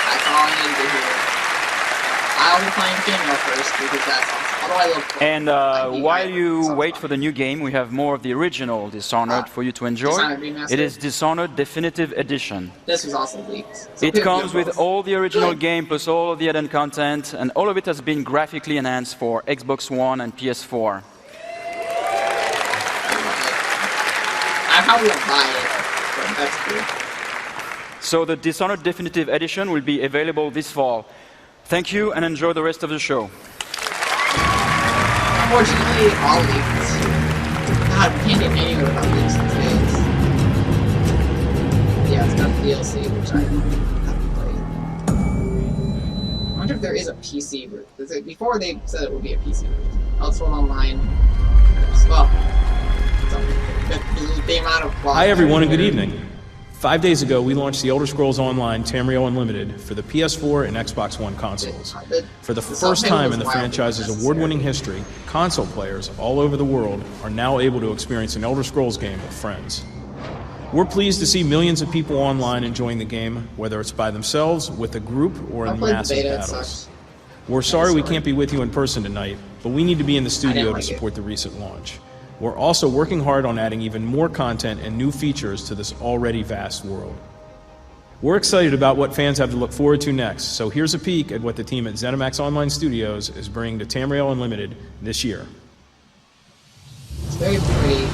That's all I needed to hear. I'll be playing Cameo first because that's awesome. And while you wait for the new game, we have more of the original Dishonored for you to enjoy. It is Dishonored Definitive Edition. This was also leaked. So it comes with all the original game plus all of the added content, and all of it has been graphically enhanced for Xbox One and PS4. I probably won't buy it, but that's cool. So the Dishonored Definitive Edition will be available this fall. Thank you, and enjoy the rest of the show. Unfortunately, all leaks. God, we can't get anywhere without leaks these days. Yeah, it's got DLC, which I haven't played. I wonder if there is a PC version. Before they said it would be a PC version. Elsewhere online. Well, the amount of... Hi everyone and good evening. 5 days ago, we launched The Elder Scrolls Online Tamriel Unlimited for the PS4 and Xbox One consoles. For the first time in the franchise's award-winning history, console players all over the world are now able to experience an Elder Scrolls game with friends. We're pleased to see millions of people online enjoying the game, whether it's by themselves, with a group, or in massive battles. We're sorry we can't be with you in person tonight, but we need to be in the studio to support the recent launch. We're also working hard on adding even more content and new features to this already vast world. We're excited about what fans have to look forward to next, so here's a peek at what the team at ZeniMax Online Studios is bringing to Tamriel Unlimited this year. It's very pretty.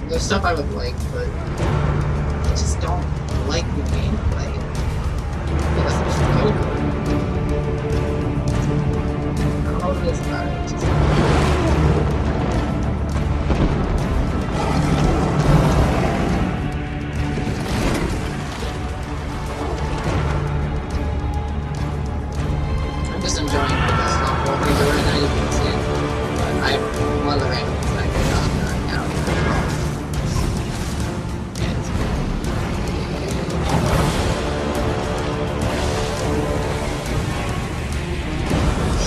There's stuff I would like, but I just don't like the gameplay. That's just no good. I don't know what it is about it. It's just... I'm just enjoying this stuff over here, and I can see it. But I have one of the random things I can right now.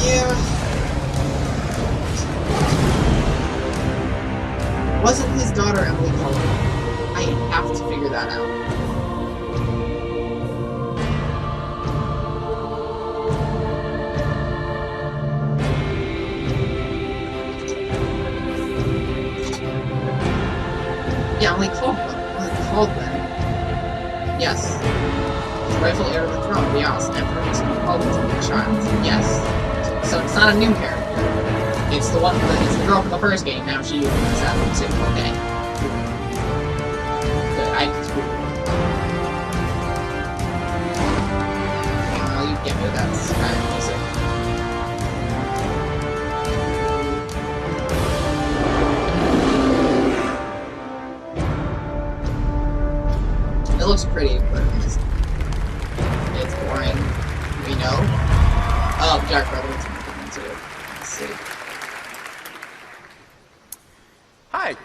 Yeah. Wasn't his daughter Emily Caldwin? I have to figure that out. Yeah, Emily Caldwin. Yes. The rightful heir to the throne, the Oz, Empress Caldwin's only child. Yes. So it's not a new character. It's the one it's the girl from the first game, now she is that one too. Okay. Good, I just well, you get me with that Skyrim music. It looks pretty, but it's boring. We know. Oh, Jack Roberts into it. Let's see. Hi.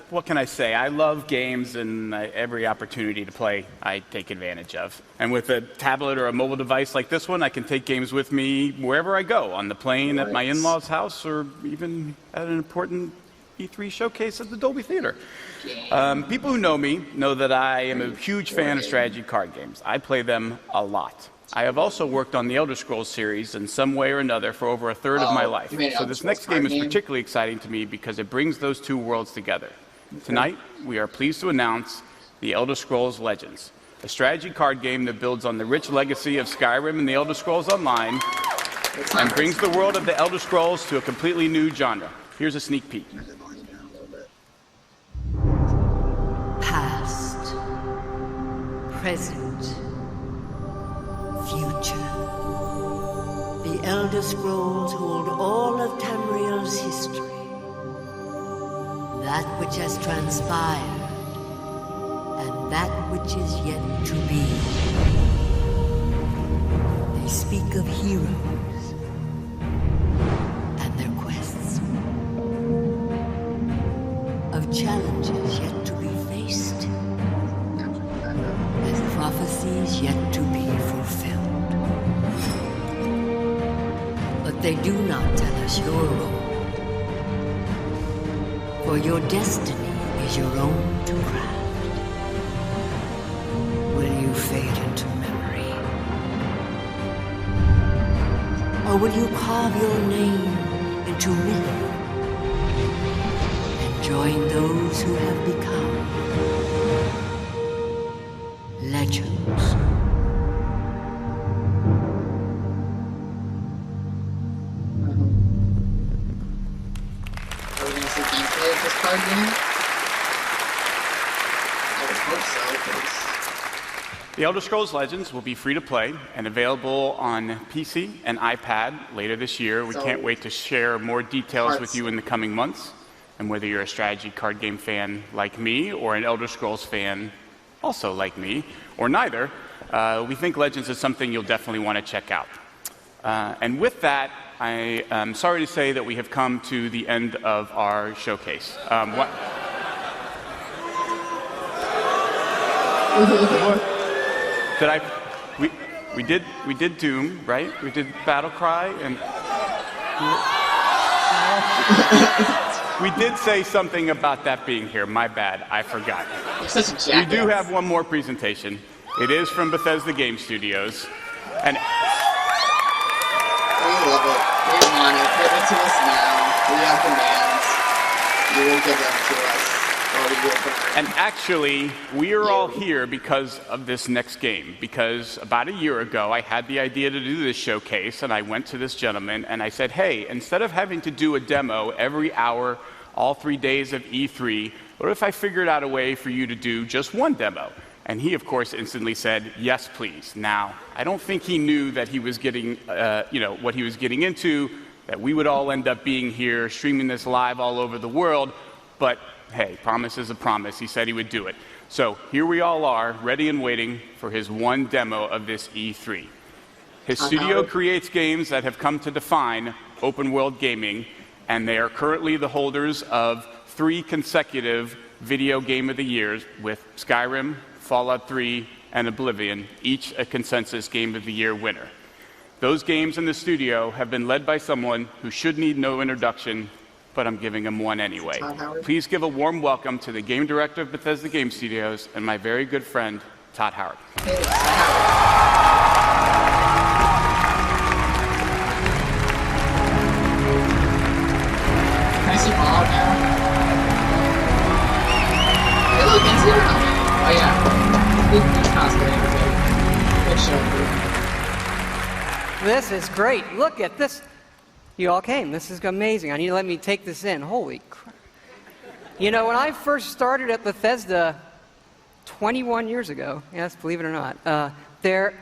What can I say? I love games, and every opportunity to play I take advantage of. And with a tablet or a mobile device like this one, I can take games with me wherever I go, on the plane, at my in-laws' house, or even at an important E3 showcase at the Dolby Theater. People who know me know that I am a huge fan of strategy card games. I play them a lot. I have also worked on the Elder Scrolls series in some way or another for over a third of my life. So this next game is particularly exciting to me because it brings those two worlds together. Tonight, we are pleased to announce the Elder Scrolls Legends, a strategy card game that builds on the rich legacy of Skyrim and the Elder Scrolls Online and brings the world of the Elder Scrolls to a completely new genre. Here's a sneak peek. Past present, future. The Elder Scrolls hold all of Tamriel's history. That which has transpired, and that which is yet to be. They speak of heroes and their quests, of challenges yet to be faced, as prophecies yet to be fulfilled. But they do not tell us your role, for your destiny is your own to craft. Will you fade into memory? Or will you carve your name into myth and join those who have become legends? Are we going to see gameplay of this card game? I would hope so, because... The Elder Scrolls Legends will be free to play and available on PC and iPad later this year. We can't wait to share more details with you in the coming months. And whether you're a strategy card game fan like me, or an Elder Scrolls fan also like me, or neither, we think Legends is something you'll definitely want to check out. And with that, I am sorry to say that we have come to the end of our showcase. We did Doom, right? We did Battlecry, and we did say something about that being here. My bad, I forgot. We do have one more presentation. It is from Bethesda Game Studios, and we love it. We want it. Give it to us now. We have demands. You will give them to us. And actually, we are all here because of this next game. Because about a year ago, I had the idea to do this showcase, and I went to this gentleman and I said, hey, instead of having to do a demo every hour, all 3 days of E3, what if I figured out a way for you to do just one demo? And he, of course, instantly said, yes, please. Now, I don't think he knew that he was getting, what he was getting into, that we would all end up being here, streaming this live all over the world, but hey, promise is a promise. He said he would do it. So here we all are, ready and waiting for his one demo of this E3. His studio creates games that have come to define open world gaming, and they are currently the holders of 3 consecutive Video Game of the Years, with Skyrim, Fallout 3, and Oblivion, each a consensus Game of the Year winner. Those games in the studio have been led by someone who should need no introduction, but I'm giving him one anyway. Please give a warm welcome to the game director of Bethesda Game Studios and my very good friend, Todd Howard. Hey, Todd. Can I see Fallout now? Hey, look, it's here. Oh, yeah. Good cosplay, everybody. Good show. This is great. Look at this. You all came. This is amazing. I need to let me take this in. Holy crap. You know, when I first started at Bethesda 21 years ago, yes, believe it or not, there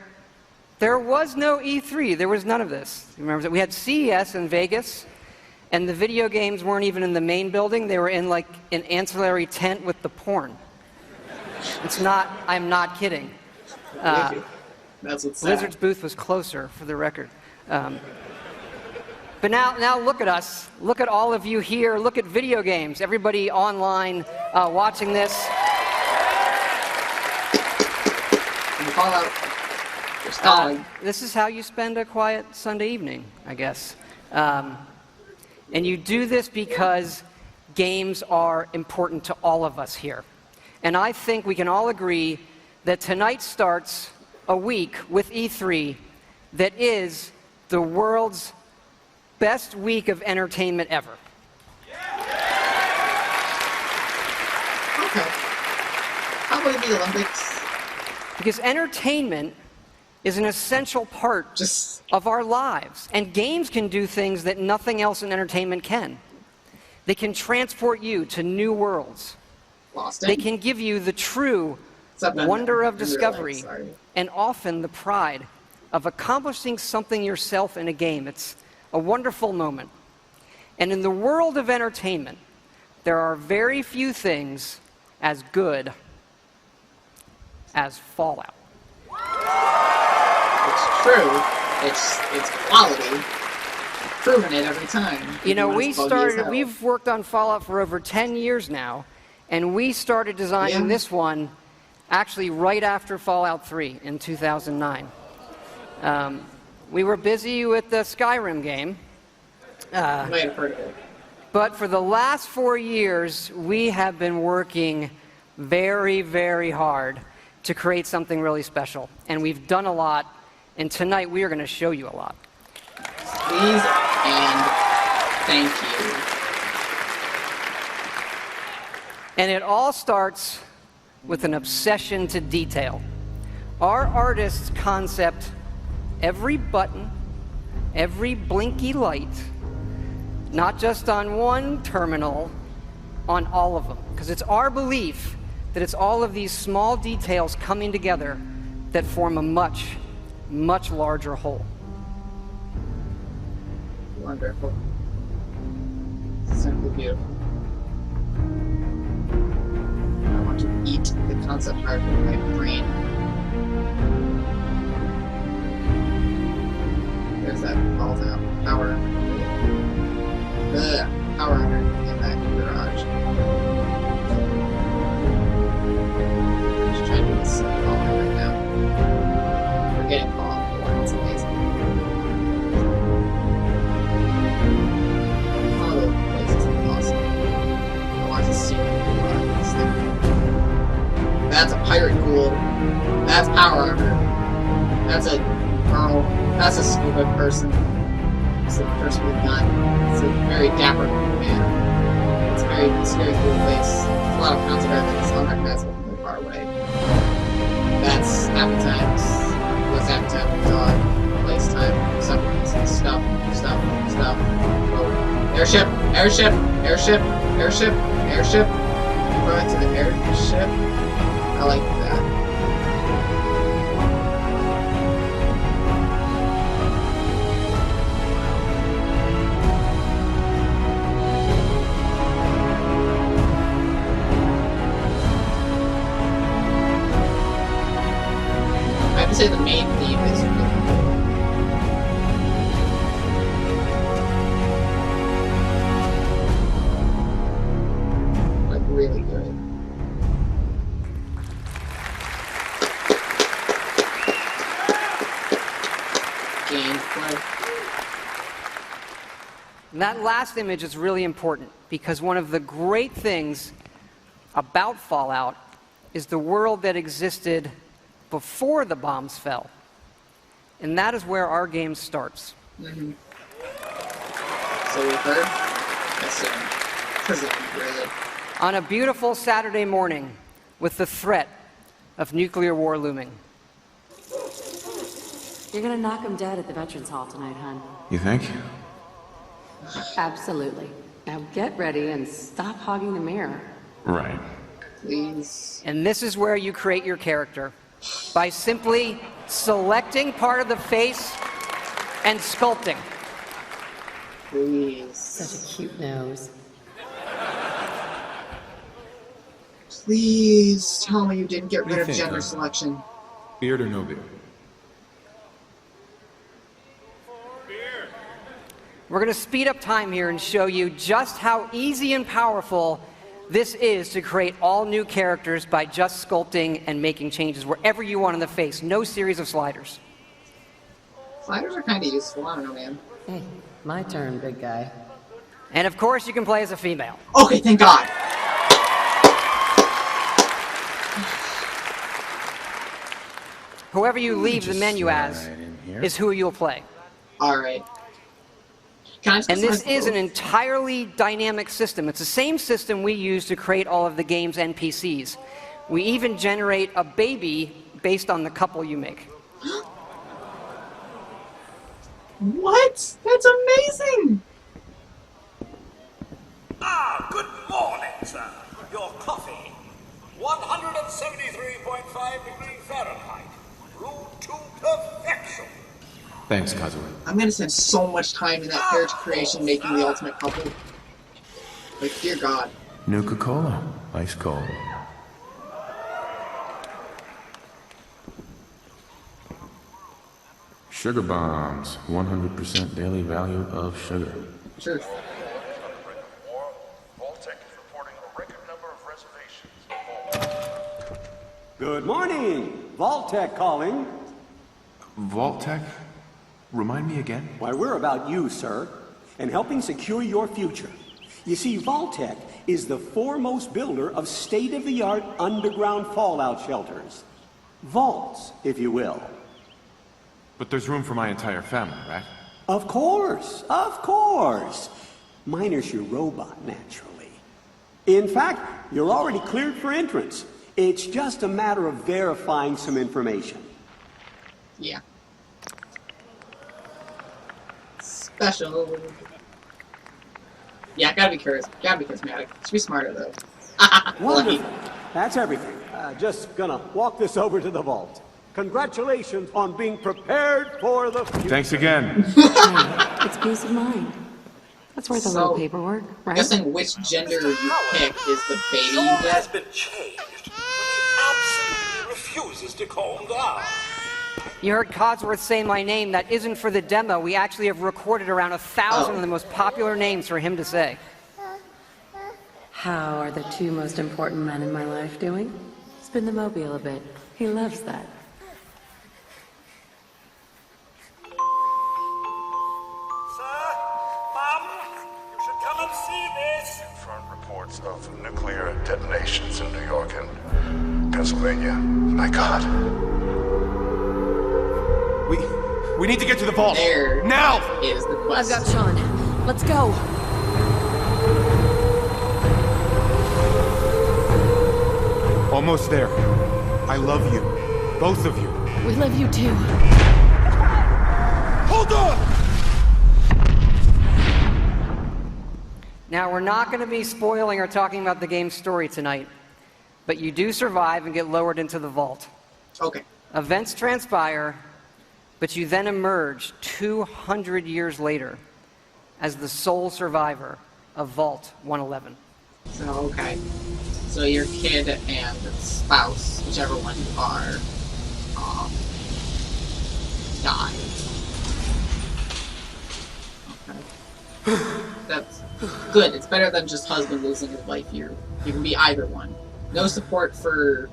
was no E3. There was none of this. Remember that we had CES in Vegas, and the video games weren't even in the main building. They were in like an ancillary tent with the porn. It's not, I'm not kidding. That's what's sad. Blizzard's booth was closer, for the record. But now look at us. Look at all of you here. Look at video games. Everybody online watching this. This is how you spend a quiet Sunday evening, I guess. And you do this because games are important to all of us here. And I think we can all agree that tonight starts a week with E3 that is the world's best week of entertainment ever. Okay. How about the Olympics? Because entertainment is an essential part of our lives. And games can do things that nothing else in entertainment can. They can transport you to new worlds. Lost They can give you the true wonder of discovery, and often the pride of accomplishing something yourself in a game. It's a wonderful moment. And in the world of entertainment, there are very few things as good as Fallout. It's true. It's quality. Proven it every time. You know, we've worked on Fallout for over 10 years now, and we started designing this one actually right after Fallout 3 in 2009. We were busy with the Skyrim game. Might have heard of it. But for the last 4 years, we have been working very, very hard to create something really special. And we've done a lot, and tonight we are going to show you a lot. Please and thank you. And it all starts with an obsession to detail. Our artists concept every button, every blinky light, not just on one terminal, on all of them. Because it's our belief that it's all of these small details coming together that form a much, much larger whole. Wonderful. Simply beautiful. I want to eat the concept art with my brain. There's that calls out power. Power in that garage. Just trying to do this Fallout right now. We're getting Fallout 4. It's amazing. One of those places is awesome. I want to see this thing. That's a pirate cool. That's power armor. That's a girl. That's a scuba person. It's the person with a gun. It's a very dapper man. It's a very cool place. There's a lot of concept art that is unrecognizable from far away. That's happy times. What's happy time with the dog? Place time. Stuff. Oh. Airship. Going to the airship. I like that. I have to say the main theme is really cool. Like, really good. Gameplay. And that last image is really important because one of the great things about Fallout is the world that existed before the bombs fell. And that is where our game starts. Mm-hmm. So we've heard? Yes, sir. Really. On a beautiful Saturday morning with the threat of nuclear war looming. You're gonna knock him dead at the Veterans Hall tonight, hon. You think? Absolutely. Now get ready and stop hogging the mirror. Right. Please. And this is where you create your character. By simply selecting part of the face and sculpting. Please. Such a cute nose. Please tell me you didn't get rid of gender selection. Beard or no beard? We're going to speed up time here and show you just how easy and powerful this is to create all new characters by just sculpting and making changes wherever you want in the face. No series of sliders. Sliders are kind of useful. I don't know, man. Hey, my turn, big guy. And of course, you can play as a female. Okay, thank God. Whoever you leave the menu as is who you'll play. All right. And this is an entirely dynamic system. It's the same system we use to create all of the game's NPCs. We even generate a baby based on the couple you make. What? That's amazing! Ah, good morning, sir. Your coffee. 173.5 degrees Fahrenheit. Room to perfection. Thanks, Kazuya. I'm gonna spend so much time in that character creation making the ultimate couple. Like, dear God. Nuka-Cola. Ice cold. Sugar bombs. 100% daily value of sugar. Sure. Good morning! Vault-Tec calling. Vault-Tec? Remind me again? Why, we're about you, sir, and helping secure your future. You see, Vault-Tec is the foremost builder of state-of-the-art underground fallout shelters. Vaults, if you will. But there's room for my entire family, right? Of course, of course. Minus your robot, naturally. In fact, you're already cleared for entrance. It's just a matter of verifying some information. Yeah. Special. Yeah, gotta be curious. Gotta be charismatic. Should be smarter, though. Wonderful. That's everything. Just gonna walk this over to the vault. Congratulations on being prepared for the future. Thanks again. It's peace of mind. That's worth a little paperwork, right? Guessing which gender you pick is the baby you has get. been changed. But he absolutely refuses to calm down. You heard Codsworth say my name. That isn't for the demo. We actually have recorded around 1,000 of the most popular names for him to say. How are the two most important men in my life doing? Spin the mobile a bit. He loves that. Reports of nuclear detonations in New York and Pennsylvania. My God. We need to get to the vault. There now is the quest. I've got Sean. Let's go. Almost there. I love you. Both of you. We love you too. Hold on! Now, we're not going to be spoiling or talking about the game's story tonight, but you do survive and get lowered into the vault. Okay. Events transpire, but you then emerge 200 years later as the sole survivor of Vault 111. So, okay. So your kid and spouse, whichever one you are, died. Okay. That's good. It's better than just husband losing his wife here. You can be either one. No support for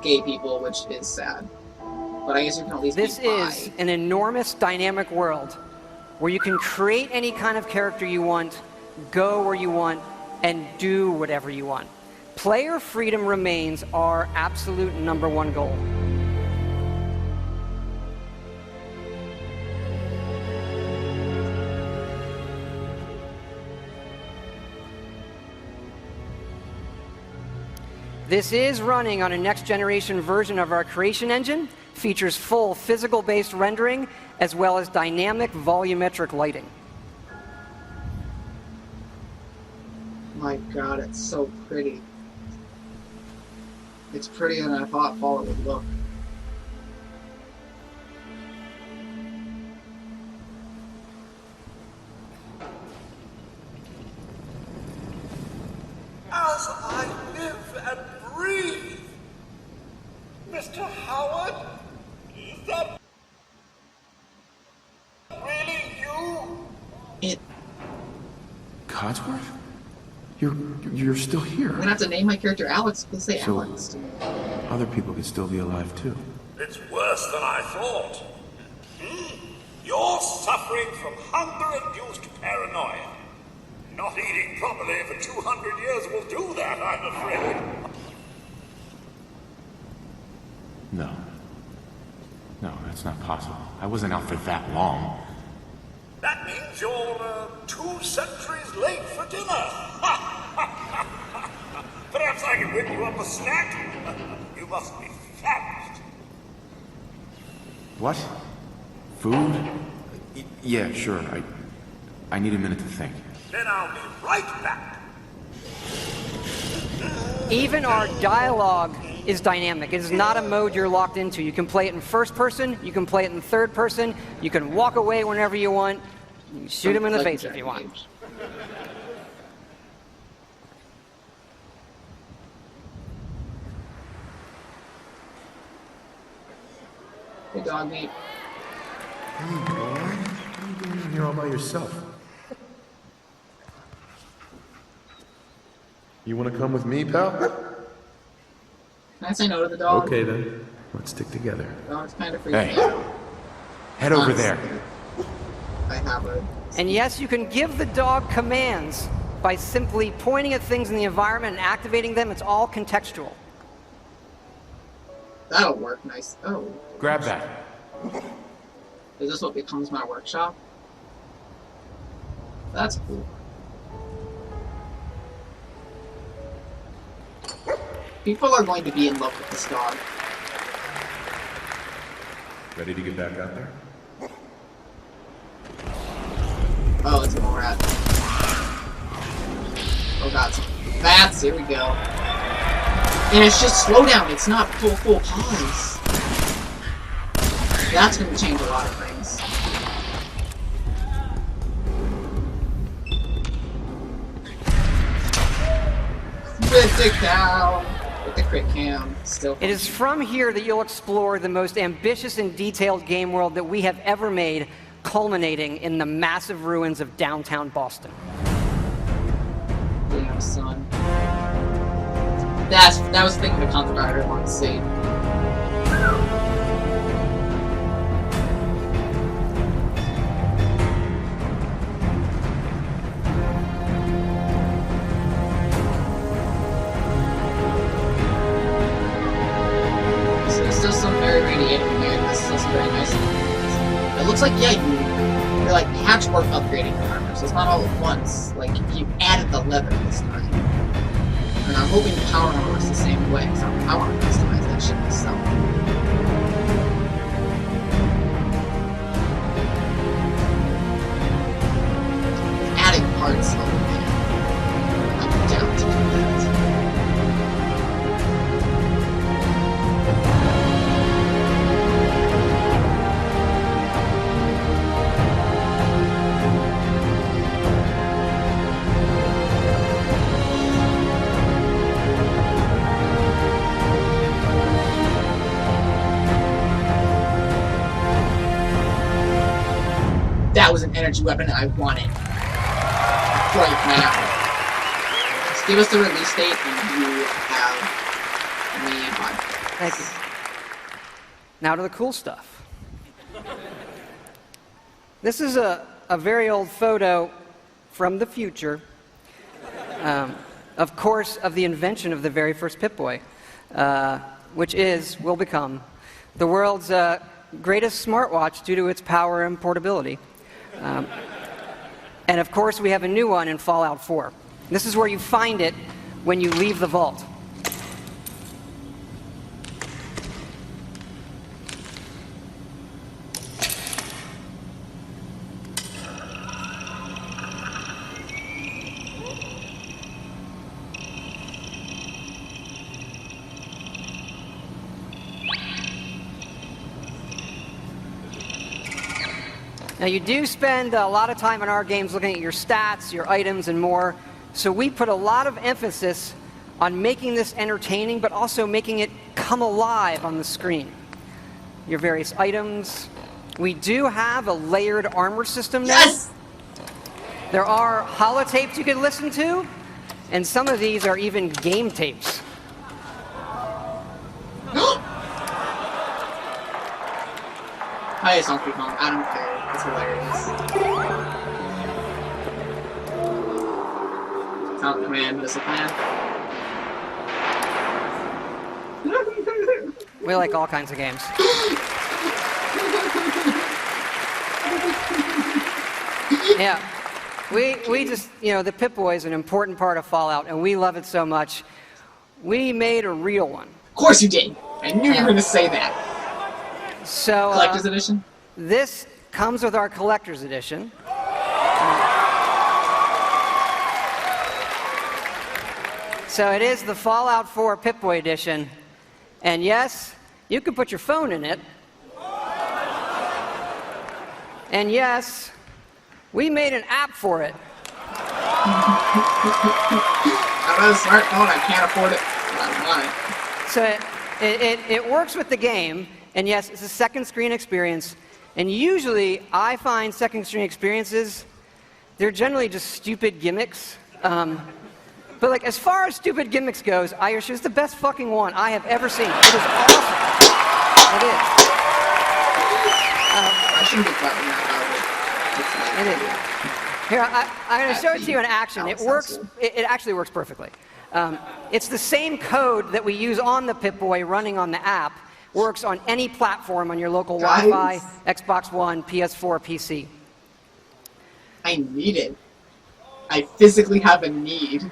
gay people, which is sad. But I guess you can at least This be bi. is an enormous dynamic world where you can create any kind of character you want, go where you want, and do whatever you want. Player freedom remains our absolute #1 goal. This is running on a next-generation version of our creation engine, features full physical-based rendering, as well as dynamic volumetric lighting. My God, it's so pretty. It's prettier than I thought Fallout would look. As I live and breathe, Mr. Howard, is that really you? Codsworth? You're still here. I'm gonna have to name my character Alex. Let's say So- Alex. Other people could still be alive too. It's worse than I thought. You're suffering from hunger-induced paranoia. Not eating properly for 200 years will do that, I'm afraid. No. No, that's not possible. I wasn't out for that long. That means you're 2 centuries late for dinner. Perhaps I can whip you up a snack. You must be famished. What? Food? Yeah, sure. I need a minute to think. Then I'll be right back. Even our dialogue is dynamic. It is not a mode you're locked into. You can play it in first person, you can play it in third person, you can walk away whenever you want, you can shoot him in the face if you want. Hey, dog meat. Hey, boy. What are you doing in here all by yourself? You want to come with me, pal? Can I say no to the dog? Okay, then. Let's stick together. The dog's kind of freaking Hey, out. head over there. I have a... And yes, you can give the dog commands by simply pointing at things in the environment and activating them. It's all contextual. That'll work nice. Oh. Grab that. Is this what becomes my workshop? That's cool. People are going to be in love with this dog. Ready to get back out there? Oh, it's a mole rat. Oh god, bats, here we go. And it's just slowdown, it's not full pause. That's gonna change a lot of things. Crit down with the crit cam. Still. It is from here that you'll explore the most ambitious and detailed game world that we have ever made, culminating in the massive ruins of downtown Boston. Damn, son. That was the thing of the concept art I wanted to see. There's still some very radiating here. This is also very nice. It looks like, yeah, you're like patchwork upgrading your armor, so it's not all at once. Like, you added the leather this time. And I'm hoping the power armor is the same way, because I want to customize that shit myself. Adding parts, oh man. I'm down to do that. That was an energy weapon I wanted right now. Just give us the release date and you have me on. Thank you. Now to the cool stuff. This is a very old photo from the future, of course, of the invention of the very first Pip-Boy, which will become the world's greatest smartwatch due to its power and portability. And of course, we have a new one in Fallout 4. This is where you find it when you leave the vault. Now, you do spend a lot of time in our games looking at your stats, your items, and more, so we put a lot of emphasis on making this entertaining, but also making it come alive on the screen. Your various items. We do have a layered armor system now. Yes! There are holotapes you can listen to, and some of these are even game tapes. Hi, it's Donkey Kong. I don't care. It's hilarious. Count command, missile plan. We like all kinds of games. Yeah. We just, the Pip-Boy is an important part of Fallout, and we love it so much. We made a real one. Of course you did! I knew you were going to say that. So, Collector's edition? This comes with our Collector's edition. So it is the Fallout 4 Pip-Boy edition. And yes, you can put your phone in it. And yes, we made an app for it. I'm on a smartphone, I can't afford it. I want it. So it works with the game, and yes, it's a second screen experience. And usually, I find second screen experiences, they're generally just stupid gimmicks. But like, as far as stupid gimmicks goes, I assure you it's the best fucking one I have ever seen. It is awesome. It is. I shouldn't be clapping that loudly. It is. Here, I'm going to show it to you in action. It works. It actually works perfectly. It's the same code that we use on the Pip-Boy running on the app. Works on any platform on your local Wi-Fi, Xbox One, PS4, PC. I need it. I physically have a need.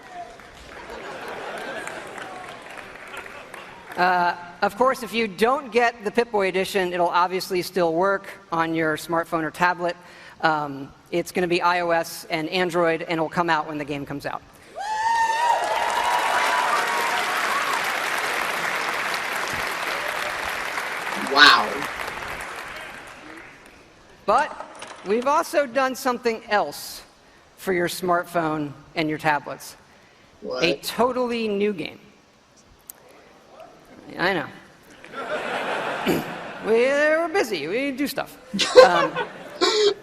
Of course, if you don't get the Pip-Boy edition, it'll obviously still work on your smartphone or tablet. It's going to be iOS and Android, and it'll come out when the game comes out. Wow. But we've also done something else for your smartphone and your tablets. What? A totally new game. I know. We're busy. We do stuff.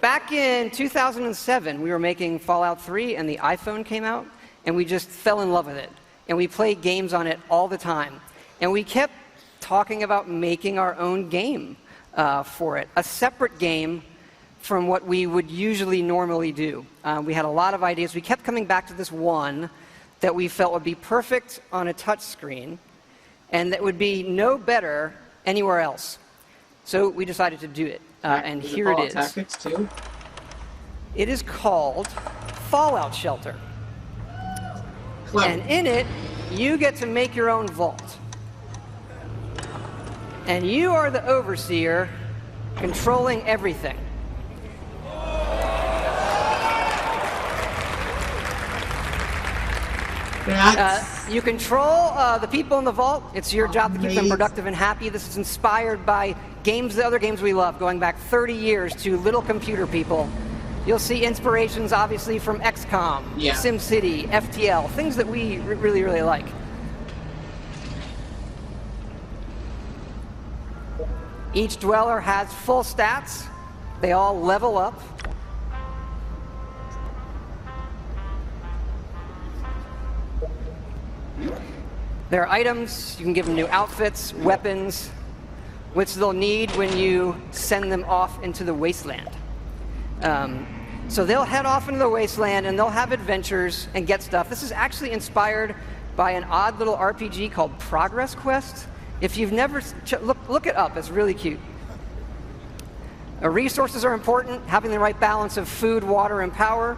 Back in 2007, we were making Fallout 3, and the iPhone came out, and we just fell in love with it. And we played games on it all the time. And we kept talking about making our own game for it, a separate game from what we would usually normally do. We had a lot of ideas. We kept coming back to this one that we felt would be perfect on a touch screen, and that would be no better anywhere else. So we decided to do it, and here it is. Tactics too? It is called Fallout Shelter. Clever. And in it, you get to make your own vault. And you are the overseer controlling everything. You control the people in the vault. It's your job to keep them productive and happy. This is inspired by the other games we love, going back 30 years to Little Computer People. You'll see inspirations, obviously, from XCOM, SimCity, FTL, things that we really, really like. Each dweller has full stats. They all level up. There are items, you can give them new outfits, weapons, which they'll need when you send them off into the wasteland. So they'll head off into the wasteland and they'll have adventures and get stuff. This is actually inspired by an odd little RPG called Progress Quest. If you've never, look it up, it's really cute. Resources are important, having the right balance of food, water, and power.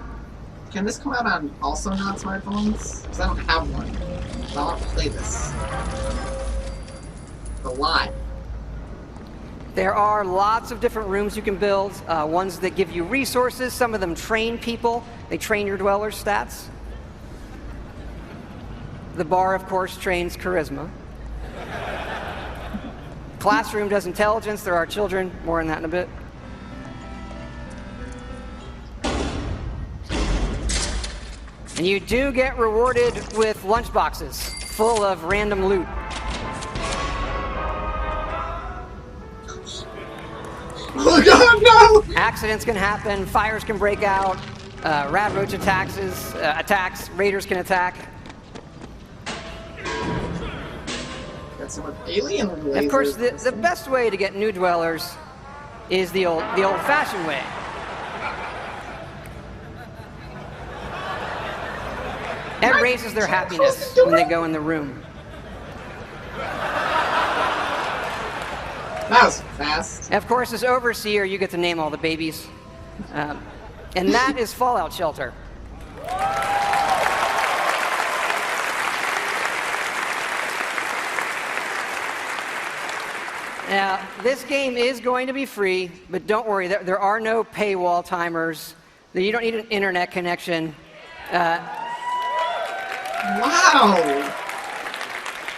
Can this come out on also non-smartphones? Because I don't have one. So I want to play this. A lot. There are lots of different rooms you can build, ones that give you resources. Some of them train people. They train your dwellers' stats. The bar, of course, trains charisma. Classroom does intelligence. There are children. More on that in a bit. And you do get rewarded with lunchboxes full of random loot. Oh god, no! Accidents can happen, fires can break out, rat roach attacks, raiders can attack. Got some alien lasers. And of course, the best way to get new dwellers is the old-fashioned way. That raises their happiness when they go in the room. That was fast. And of course, as overseer, you get to name all the babies. And that is Fallout Shelter. Now, this game is going to be free, but don't worry, there are no paywall timers. You don't need an internet connection. Wow!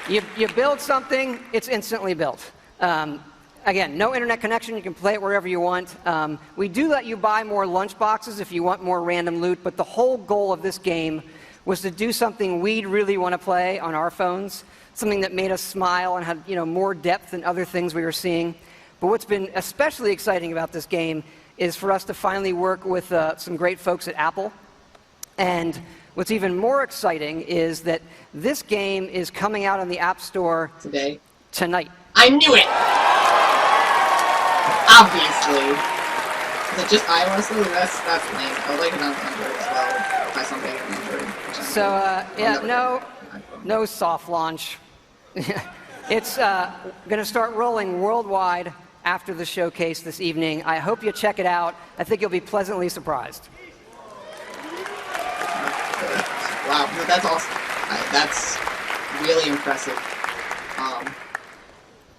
You build something, it's instantly built. Again, no internet connection, you can play it wherever you want. We do let you buy more lunch boxes if you want more random loot, but the whole goal of this game was to do something we'd really want to play on our phones, something that made us smile and had more depth than other things we were seeing. But what's been especially exciting about this game is for us to finally work with some great folks at Apple. And what's even more exciting is that this game is coming out on the App Store tonight. I knew it! Obviously. Is it just iOS though? That's lame. I would like it on Android as well. If I someday get an Android. So, yeah, no soft launch. It's going to start rolling worldwide after the showcase this evening. I hope you check it out. I think you'll be pleasantly surprised. Wow, that's awesome. That's really impressive.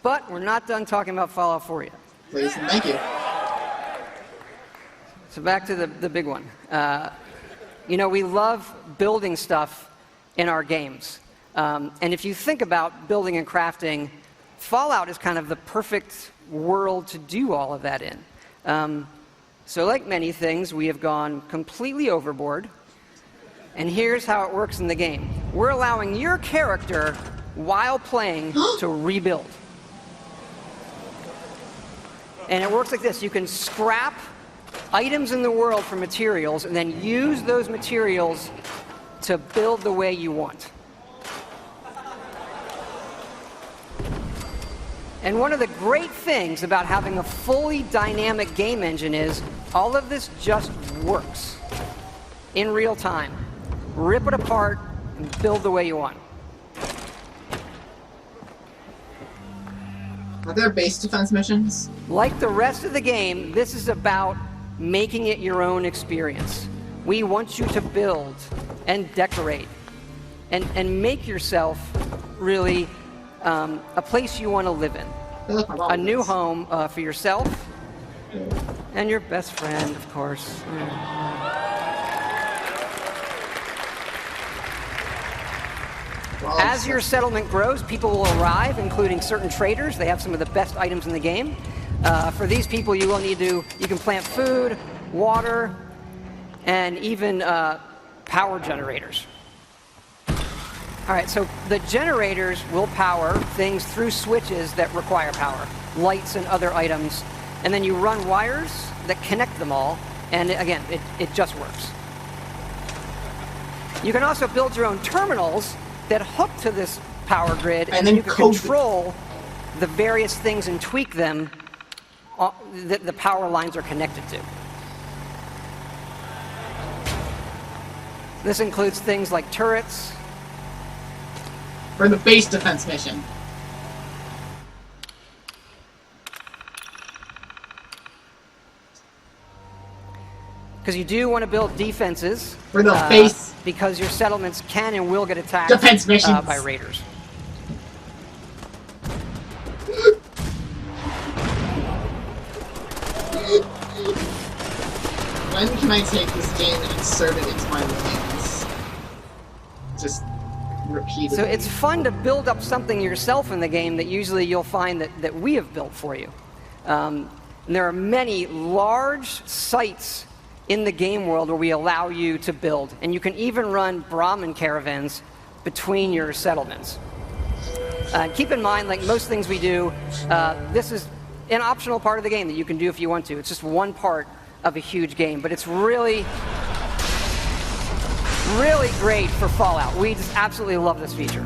But we're not done talking about Fallout 4 yet. Please, thank you. So back to the big one. We love building stuff in our games. And if you think about building and crafting, Fallout is kind of the perfect world to do all of that in. So like many things, we have gone completely overboard. And here's how it works in the game. We're allowing your character, while playing, to rebuild. And it works like this. You can scrap items in the world for materials and then use those materials to build the way you want. And one of the great things about having a fully dynamic game engine is all of this just works in real time. Rip it apart and build the way you want. Are there base defense missions? Like the rest of the game, this is about making it your own experience. We want you to build and decorate and make yourself really a place you want to live in. A new home for yourself and your best friend, of course. As your settlement grows, people will arrive, including certain traders. They have some of the best items in the game. For these people, you can plant food, water, and even power generators. All right, so the generators will power things through switches that require power, lights and other items, and then you run wires that connect them all, and again, it just works. You can also build your own terminals that hook to this power grid, and then you can control the various things and tweak them that the power lines are connected to. This includes things like turrets. For the base defense mission. Because you do want to build defenses. For the base. Because your settlements can and will get attacked defense missions. By raiders. When can I take this game and insert it into my games? Just repeatedly. So it's fun to build up something yourself in the game that usually you'll find that we have built for you. And there are many large sites in the game world where we allow you to build. And you can even run Brahmin caravans between your settlements. Keep in mind, like most things we do, this is an optional part of the game that you can do if you want to. It's just one part of a huge game, but it's really, really great for Fallout. We just absolutely love this feature.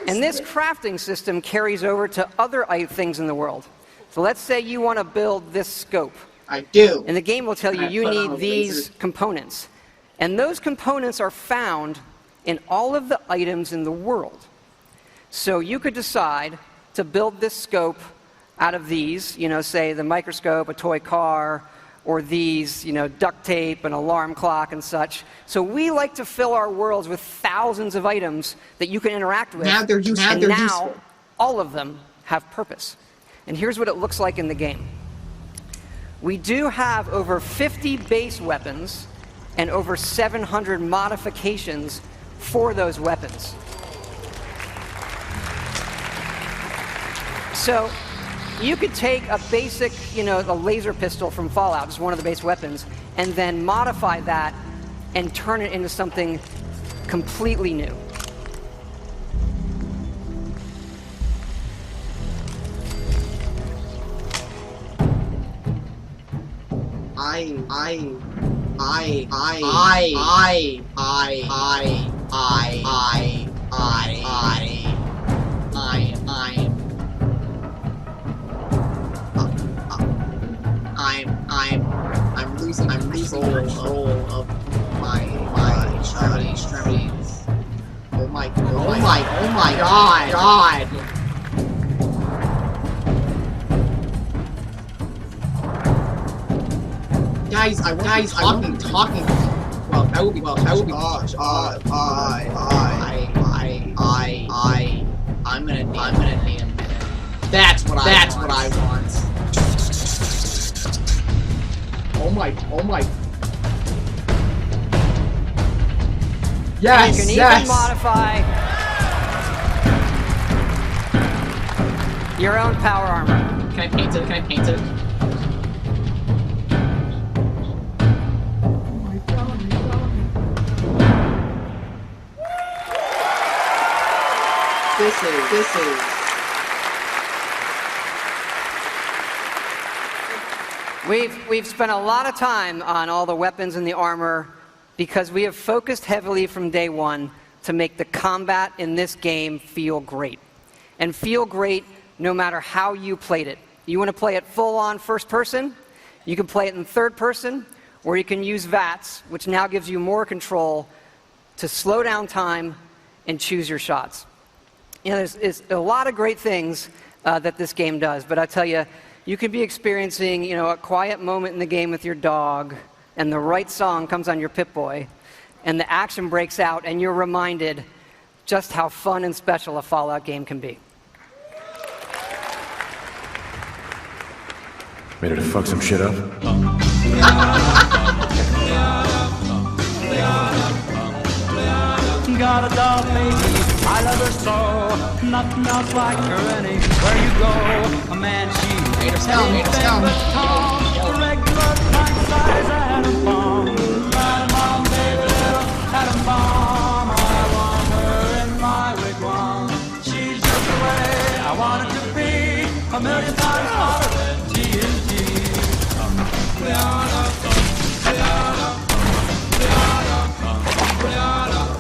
And this crafting system carries over to other things in the world. So let's say you want to build this scope. I do. And the game will tell you you need these components. And those components are found in all of the items in the world. So you could decide to build this scope out of these, say the microscope, a toy car, or these, duct tape, an alarm clock, and such. So we like to fill our worlds with thousands of items that you can interact with. Now they're useful. And now all of them have purpose. And here's what it looks like in the game. We do have over 50 base weapons and over 700 modifications for those weapons. So you could take a basic, a laser pistol from Fallout, just one of the base weapons, and then modify that and turn it into something completely new. I'm losing control of my extremities. Oh my god. Guys, I won't be talking. Well, that would be. I'm gonna need a minute. That's what I want. Oh my. Yes, you can even modify your own power armor. Can I paint it? This is. We've spent a lot of time on all the weapons and the armor because we have focused heavily from day one to make the combat in this game feel great. And feel great no matter how you played it. You want to play it full-on first person, you can play it in third person, or you can use VATS, which now gives you more control to slow down time and choose your shots. There's a lot of great things that this game does, but I tell you, you could be experiencing, a quiet moment in the game with your dog, and the right song comes on your Pip-Boy, and the action breaks out, and you're reminded just how fun and special a Fallout game can be. Ready to fuck some shit up? Got a doll baby, I love her so. Nothing else like her anywhere you go. A man, she's anything but tall. A regular pint size atom bomb. Atom bomb, baby, little atom bomb. I want her in my wigwam. She's just the way I want it to be. A million times hotter than TNT.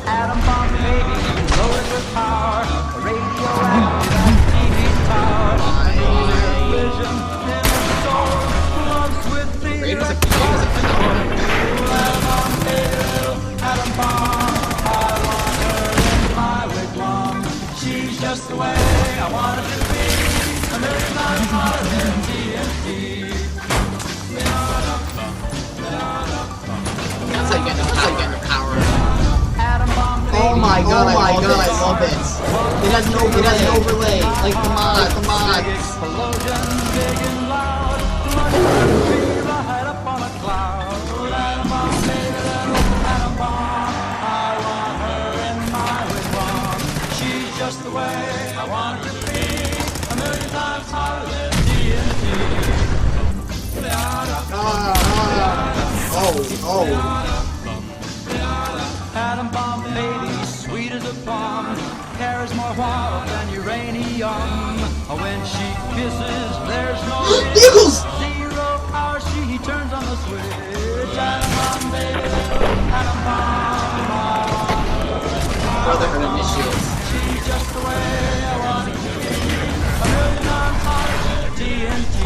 Atom bomb, baby, loaded with power. Radioactive TV tower. Nuclear vision in her soul. Loves with the atom bomb, baby, little atom bomb. I want her in my wigwam. She's just the way I want it to be. A million times hotter than TNT. That's how you get the power. Oh my god, I love it. It has an overlay, like the mods. She's just the way I want her to be. A million times hotter than TNT. Atom bomb, baby, sweet as a bomb. Carries more water than uranium. When she kisses, there's no Eagles! 0 hour, she turns on the switch. Atom bomb, baby, atom bomb. Brotherhood initiates. She's just the way I want it to be. A million times hotter than TNT.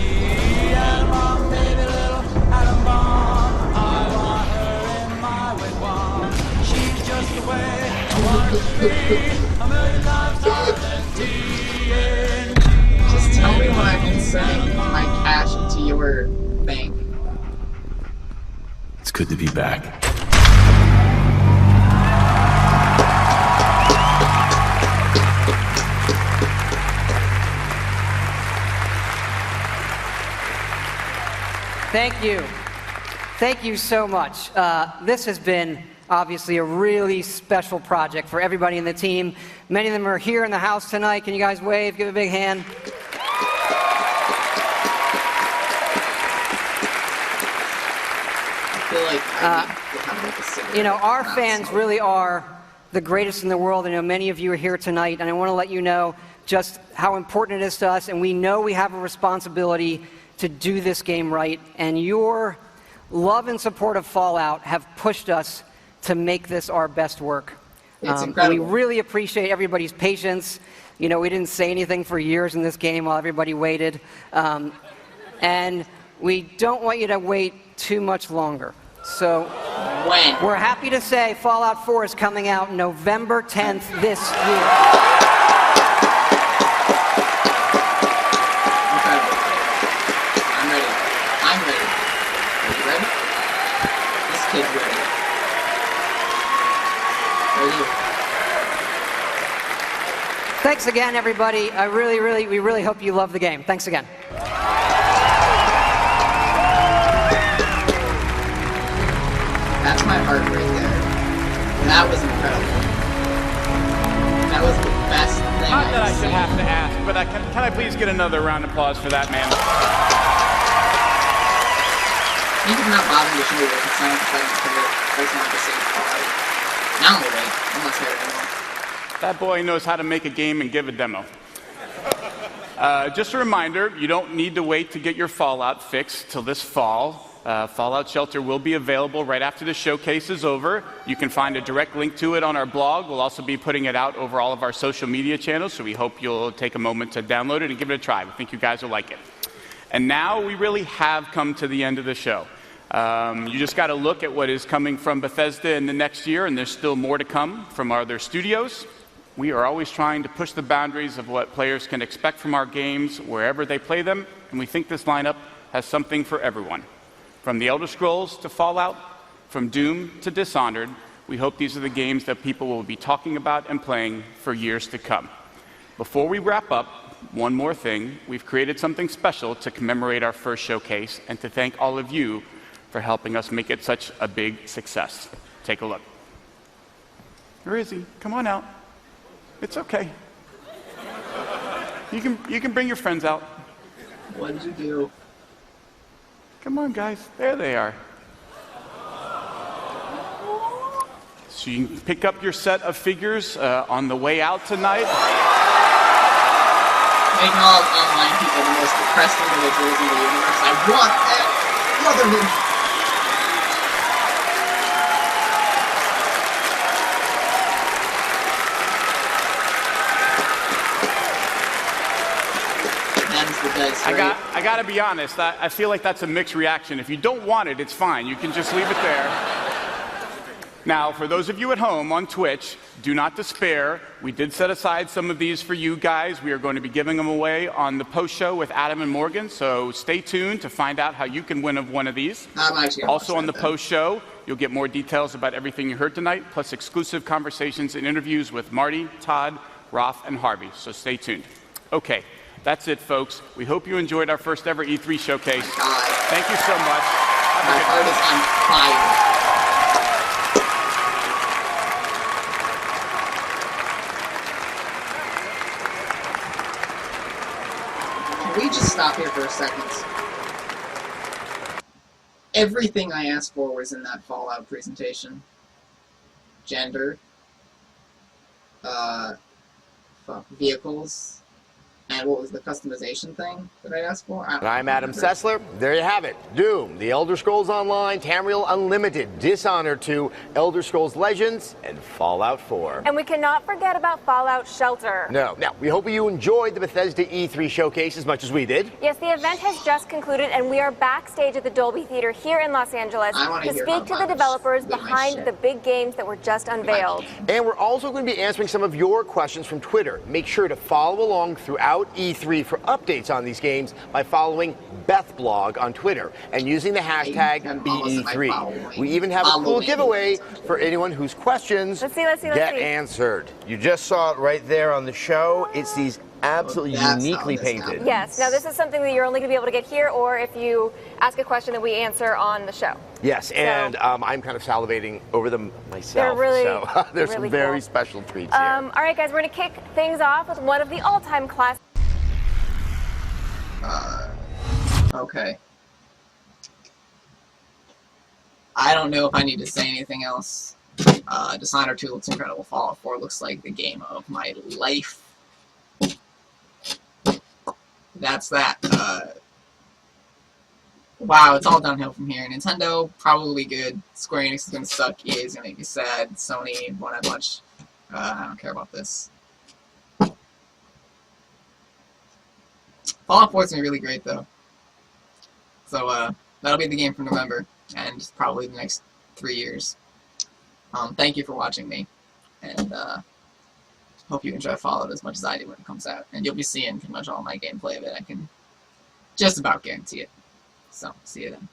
Atom bomb, baby, little atom bomb. I want her in my wigwam. She's just the way I want her to be. A million times hotter than TNT. Just tell me when I'm inserting my cash into your bank. It's good to be back. Thank you. Thank you so much. This has been obviously a really special project for everybody in the team. Many of them are here in the house tonight. Can you guys wave? Give a big hand. You know, our fans really are the greatest in the world. I know many of you are here tonight, and I want to let you know just how important it is to us, and we know we have a responsibility to do this game right, and your love and support of Fallout have pushed us to make this our best work. It's incredible. We really appreciate everybody's patience. You know, we didn't say anything for years in this game while everybody waited. And we don't want you to wait too much longer. So we're happy to say Fallout 4 is coming out November 10th this year. Incredible. I'm ready. I'm ready. Are you ready? This kid's ready. Are you? Thanks again, everybody. We really hope you love the game. Thanks again. That's my heart right there. That was incredible. That was the best thing Not that I I've should seen. have to ask, but can I please get another round of applause for that man? You did not bother to show it. It's not exciting for it. It's not the same part. Now we'll wait. I'm not scared anymore. That boy knows how to make a game and give a demo. Just a reminder, you don't need to wait to get your Fallout fix till this fall. Fallout Shelter will be available right after the showcase is over. You can find a direct link to it on our blog. We'll also be putting it out over all of our social media channels, so we hope you'll take a moment to download it and give it a try. We think you guys will like it. And now we really have come to the end of the show. You just got to look at what is coming from Bethesda in the next year, and there's still more to come from our other studios. We are always trying to push the boundaries of what players can expect from our games wherever they play them, and we think this lineup has something for everyone. From The Elder Scrolls to Fallout, from Doom to Dishonored, we hope these are the games that people will be talking about and playing for years to come. Before we wrap up, one more thing. We've created something special to commemorate our first showcase and to thank all of you for helping us make it such a big success. Take a look. Where is he? Come on out. It's okay. You can bring your friends out. What did you do? Come on, guys. There they are. So you can pick up your set of figures on the way out tonight. Making all online people the most depressed individuals in the universe. I want that brotherhood. I gotta be honest, I feel like that's a mixed reaction. If you don't want it, it's fine. You can just leave it there. Now, for those of you at home on Twitch, do not despair. We did set aside some of these for you guys. We are going to be giving them away on the post show with Adam and Morgan, so stay tuned to find out how you can win one of these. Also on the post show, you'll get more details about everything you heard tonight, plus exclusive conversations and interviews with Marty, Todd, Roth, and Harvey, so stay tuned. Okay. That's it, folks. We hope you enjoyed our first ever E3 showcase. Thank you so much. My heart is on fire. Can we just stop here for a second? Everything I asked for was in that Fallout presentation. Gender. Vehicles. And what was the customization thing that I asked for? I'm Adam Sessler. There you have it. Doom, The Elder Scrolls Online, Tamriel Unlimited, Dishonored 2, Elder Scrolls Legends, and Fallout 4. And we cannot forget about Fallout Shelter. No. Now, we hope you enjoyed the Bethesda E3 showcase as much as we did. Yes, the event has just concluded, and we are backstage at the Dolby Theater here in Los Angeles to speak to the developers behind the big games that were just unveiled. And we're also going to be answering some of your questions from Twitter. Make sure to follow along throughout E3 for updates on these games by following BethBlog on Twitter and using the hashtag BE3. We even have a cool giveaway for anyone whose questions get answered. You just saw it right there on the show. It's these absolutely uniquely painted. Yes. Now, this is something that you're only going to be able to get here, or if you ask a question that we answer on the show. Yes, and I'm kind of salivating over them myself. They're really, so there's really some very cool. special treats here. All right, guys, we're going to kick things off with one of the all-time classics. Okay. I don't know if I need to say anything else. Dishonored 2 looks incredible. Fallout 4 looks like the game of my life. That's that. Wow, it's all downhill from here. Nintendo, probably good. Square Enix is going to suck. EA is going to make me sad. Sony won't have much. I don't care about this. Fallout 4 is going to be really great, though. So, that'll be the game for November, and probably the next 3 years. Thank you for watching me, and hope you enjoy Fallout as much as I do when it comes out. And you'll be seeing pretty much all my gameplay of it. I can just about guarantee it. So, see you then.